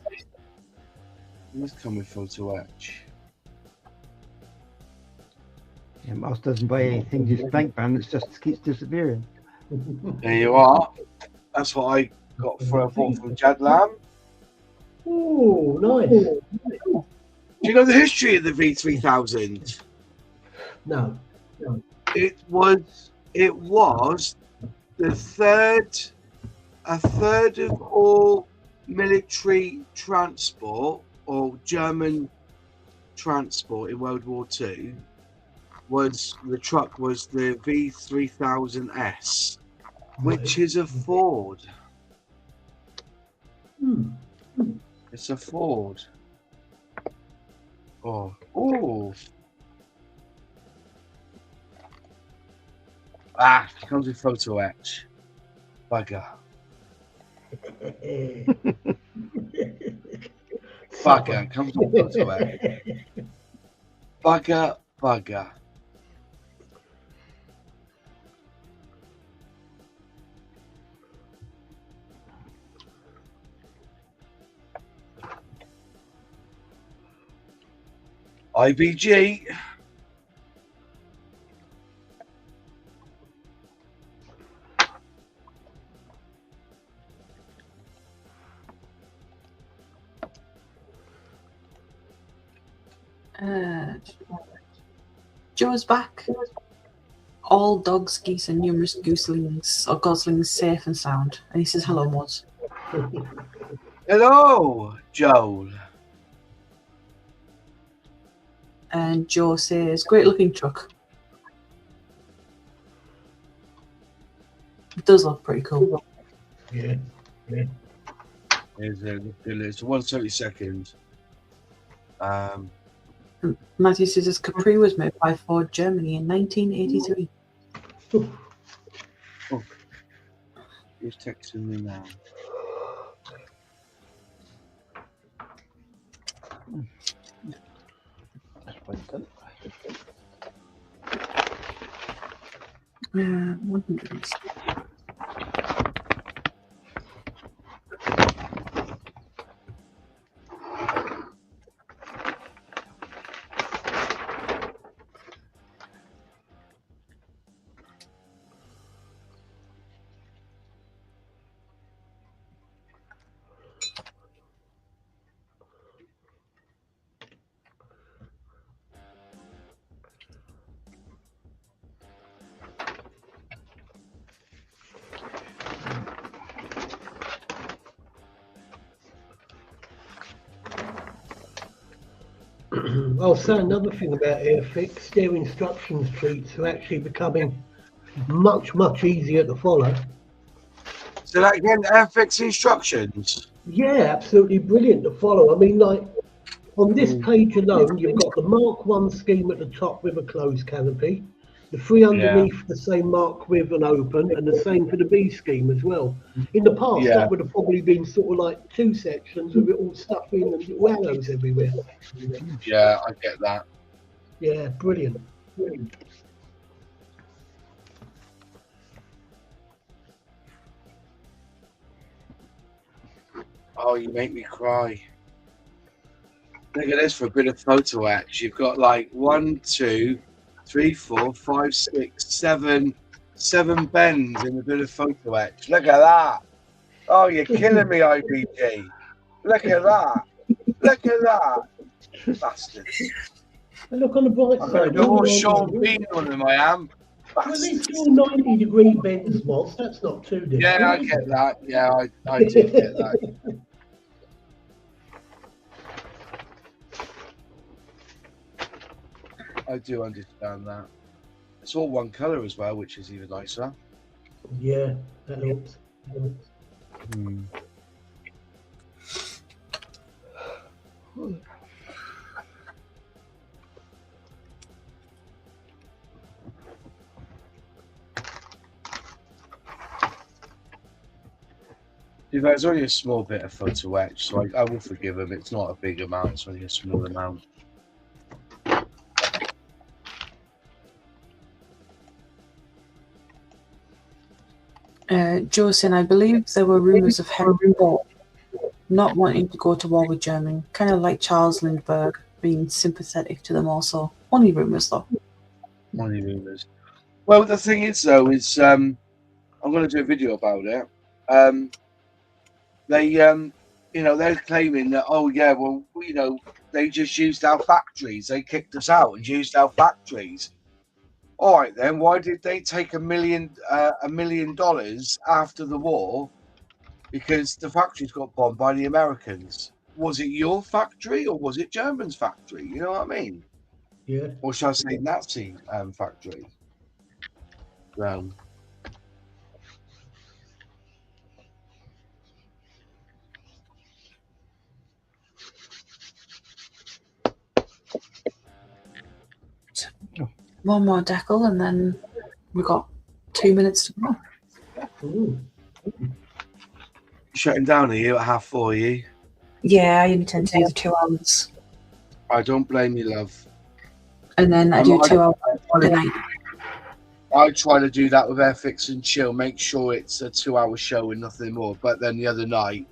This coming photo etch. Yeah, Mouse doesn't buy anything, just bank balance just keeps disappearing. There you are. That's what I got for a bought from Jadlam. Oh, nice. Do you know the history of the V3000? No. It was a third of all military transport or German transport in World War II was the V3000S, which is a Ford. It's a Ford. Oh. Ah, it comes with photo etch. Bugger. Bugger. It comes with photo etch. Bugger. IBG. Joe's back. All dogs, geese, and numerous gooselings or goslings safe and sound. And he says, "Hello, Mods." Hello, Joel. And Joe says, "Great looking truck." It does look pretty cool. Yeah. Here's it's 130 seconds. Matthew says this Capri was made by Ford Germany in 1983. Who's texting me now? Yeah, 100. I'll say another thing about Airfix. Their instructions treats are actually becoming much easier to follow. So that again, FX instructions. Yeah, absolutely brilliant to follow. I mean, like on this page alone, you've got the Mark 1 scheme at the top with a closed canopy, the three underneath the same mark with an open, and the same for the B scheme as well. In the past, that would have probably been sort of like two sections with it all stuck in and little arrows everywhere. Yeah, I get that. Yeah, brilliant. Oh, you make me cry. Look at this for a bit of photo etch. You've got like 1, 2, 3, 4, 5, 6, 7 bends in a bit of photo etch. Look at that. Oh, you're killing me, IBG. Look at that. Look at that. Bastard. And look on the bright I'm side. going to go all Sean Bean on them, I am. Well, at least you're 90-degree bends, Moss. That's not too difficult. Yeah, I get that. Yeah, I do get that. I do understand that. It's all one colour as well, which is even nicer. Yeah, that helps. There's only a small bit of photo etch, so I will forgive him. It's not a big amount, it's only a small amount. Joe saying, I believe there were rumours of Henry IV not wanting to go to war with Germany, kind of like Charles Lindbergh being sympathetic to them also. Only rumours, though. Only rumours. Well, the thing is, though, is I'm going to do a video about it. They, they're claiming that, oh, yeah, well, they just used our factories. They kicked us out and used our factories. All right, then, why did they take $1 million after the war? Because the factories got bombed by the Americans. Was it your factory or was it German's factory? You know what I mean? Yeah. Or shall I say Nazi factory? One more decal, and then we've got 2 minutes to go. Ooh. Shutting down, are you at 4:30? Are you? Yeah, I intend to do the 2 hours. I don't blame you, love. And then I do 2 hours the night. I try to do that with Airfix and Chill, make sure it's a 2-hour show and nothing more. But then the other night,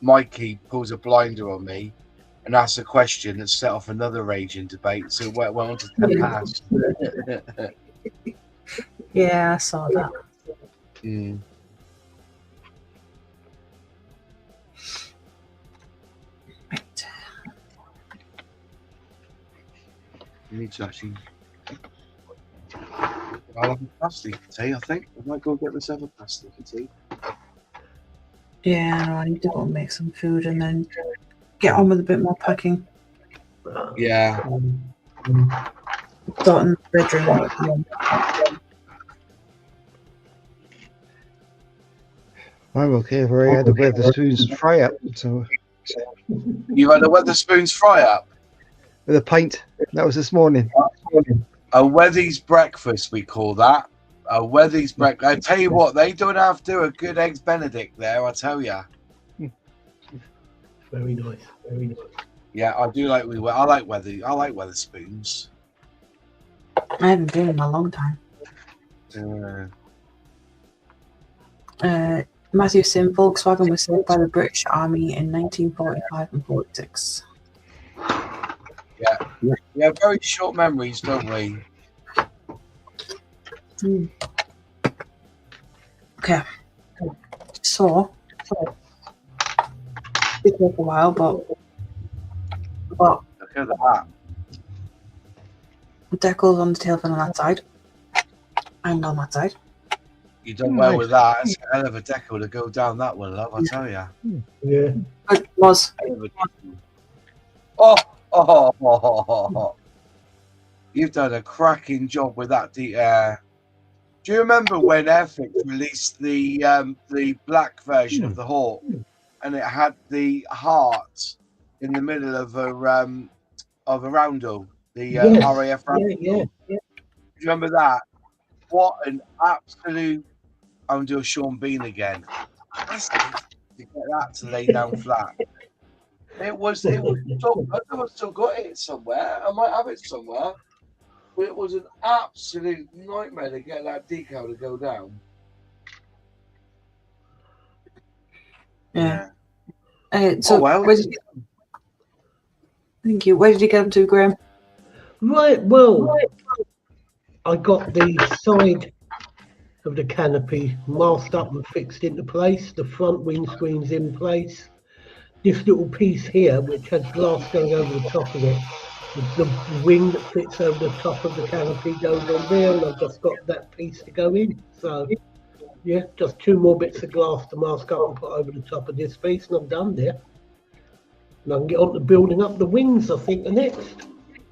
Mikey pulls a blinder on me and asks a question that set off another raging debate. So it went on to 10 past. Yeah, I saw that. Mm. Right. You need to actually. I'll have a plastic tea, I think. I might go get myself a plastic tea. Yeah, no, I need to go and make some food and then get on with a bit more packing. Yeah. Starting the bedroom. I'm okay. I've already had the Weatherspoons fry up, so You've had a Weatherspoons fry up? with a pint. That was this morning. A Weathy's breakfast, we call that. A Weathy's breakfast. I tell you what, they don't have to do a good eggs Benedict there, I tell you. Very nice. Very nice. Yeah, I do like I like Weatherspoons. I haven't been in a long time. Matthew Sim, Volkswagen was saved by the British Army in 1945 and 46. Yeah, very short memories, don't we? Okay. So it took a while, but Look at that. the decal's on the tail fin on that side and on that side. You done well with that. It's a hell of a decal to go down that one, love, I tell you. Yeah. It was. Oh. You've done a cracking job with that. Do you remember when Airfix released the black version of the Hawk, and it had the heart in the middle of a roundel, the RAF roundel? Yeah. Do you remember that? What an absolute! I'm doing Sean Bean again. To get that to lay down flat. It was so, I've still got it somewhere. I might have it somewhere. But it was an absolute nightmare to get that decal to go down. Yeah. So well. Thank you. Where did you get them to, Graham? Right, well, I got the side of the canopy masked up and fixed into place. The front windscreen's in place. This little piece here, which has glass going over the top of it, the wing that fits over the top of the canopy goes on there, and I've just got that piece to go in. So, yeah, just 2 more bits of glass to mask up and put over the top of this piece, and I'm done there. And I can get on to building up the wings, I think, the next.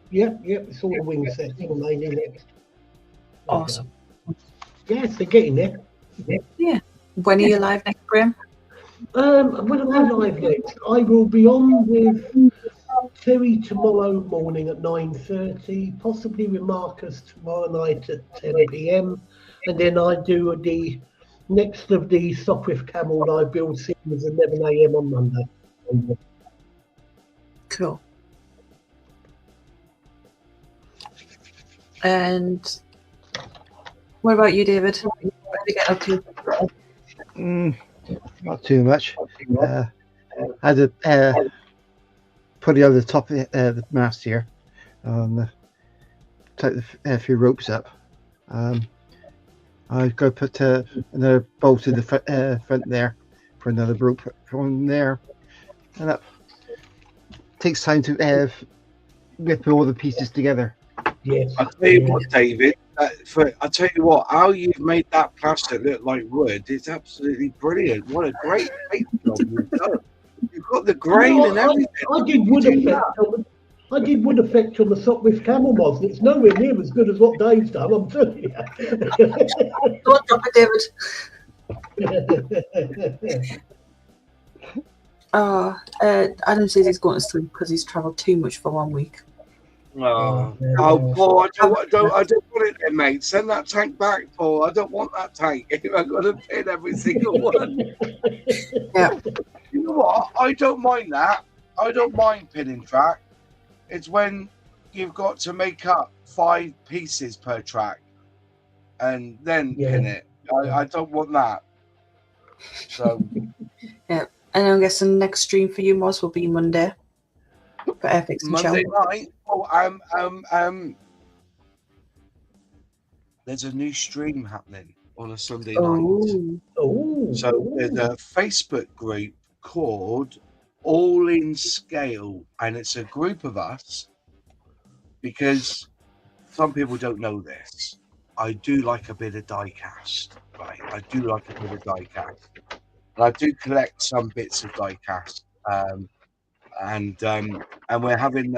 Yep, it's all the wing sets remaining next. Awesome. Yes, they're getting there. Yeah. When are you live next, Graham? When am I live next? I will be on with Terry tomorrow morning at 9:30, possibly with Marcus tomorrow night at 10 p.m. And then I do the next of the Stop with Camel live build series 11 a.m. on Monday. Cool. And what about you, David? What are you getting up to? Not too much. I had to put it over the top of the mast here. Take a few ropes up. I've got to put another bolt in the front there for another rope from there. And that takes time to whip all the pieces together. Yes. I'll tell you what, David. I'll tell you what, how you've made that plastic look like wood is absolutely brilliant. What a great job you've done. You've got the grain and everything. I did wood effect on the Stop with Camel mods. It's nowhere near as good as what Dave's done, I'm telling you. Don't drop it, David. Adam says he's going to sleep because he's travelled too much for 1 week. Oh, Paul, I don't want it there, mate. Send that tank back, Paul. I don't want that tank. I've got to pin every single one. Yeah. You know what? I don't mind that. I don't mind pinning track. It's when you've got to make up 5 pieces per track and then pin it. I don't want that. So yeah. And I'm guessing next stream for you, Moz, will be Monday. For Airfix and Monday Shell. night. There's a new stream happening on a Sunday night. So there's a Facebook group called All in Scale, and it's a group of us because some people don't know this. I do like a bit of die-cast, right? I do like a bit of die-cast. And I do collect some bits of die-cast. And we're having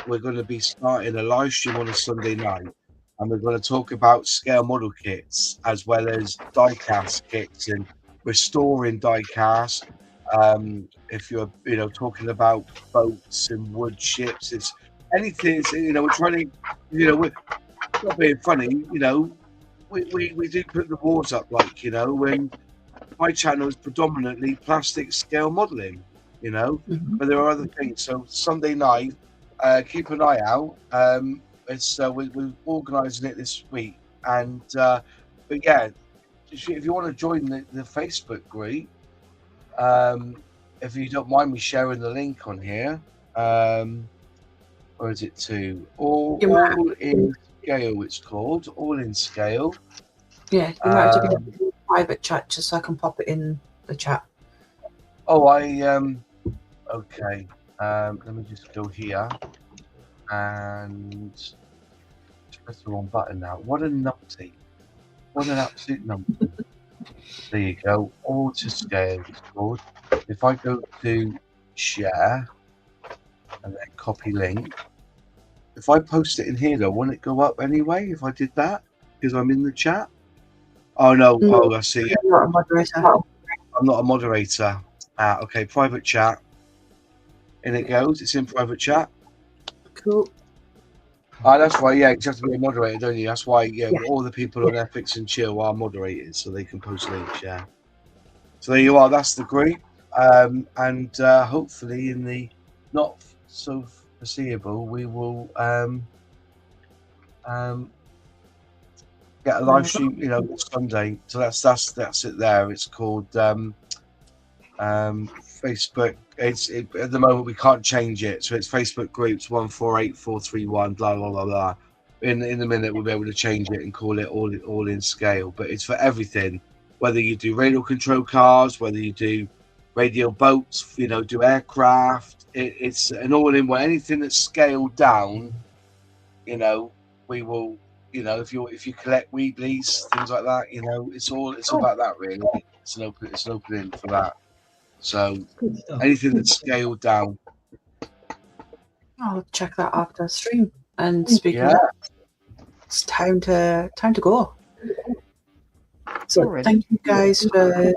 we're going to be starting a live stream on a Sunday night, and we're going to talk about scale model kits as well as die-cast kits and restoring die-cast. If you're talking about boats and wood ships, it's anything. We're trying to we're not being funny. We do put the walls up when my channel is predominantly plastic scale modeling. But there are other things. So Sunday night, keep an eye out. We're organising it this week, and but yeah, if you want to join the Facebook group, if you don't mind me sharing the link on here, or is it to all in scale? It's called All in Scale. Yeah, you might have to be in private chat just so I can pop it in the chat. Okay, let me just go here and press the wrong button now. What a numpty. What an absolute numpty. There you go. All to scale it's called. If I go to share and then copy link, if I post it in here though, won't it go up anyway if I did that? Because I'm in the chat? Oh no, I see. You're not a moderator. I'm not a moderator. Okay, private chat. In it goes. It's in private chat. Cool. That's why. Yeah, you have to be a moderator, don't you? That's why. All the people on Ethics and Chill are moderators, so they can post links. Yeah. So there you are. That's the group, and hopefully in the not so foreseeable, we will get a live stream. Sunday. So that's it. There. It's called Facebook. At the moment we can't change it, so it's Facebook groups 148431 blah blah blah blah. In a minute we'll be able to change it and call it all in scale. But it's for everything, whether you do radial control cars, whether you do radial boats, do aircraft. It's an all-in one. Anything that's scaled down, we will. If you collect Wheatley's, things like that, it's about that really. It's an opening for that. So anything that's scaled down. I'll check that after the stream. And speaking of Yeah. that, it's time to go. So Alright. thank you guys for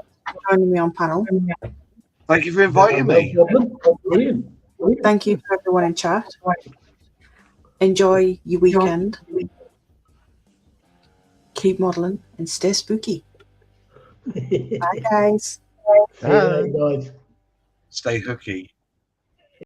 joining me on panel. Thank you for inviting me. No problem. Brilliant. Thank you for everyone in chat. Enjoy your weekend. Keep modeling and stay spooky. Bye, guys. See you later, guys. Stay hooky.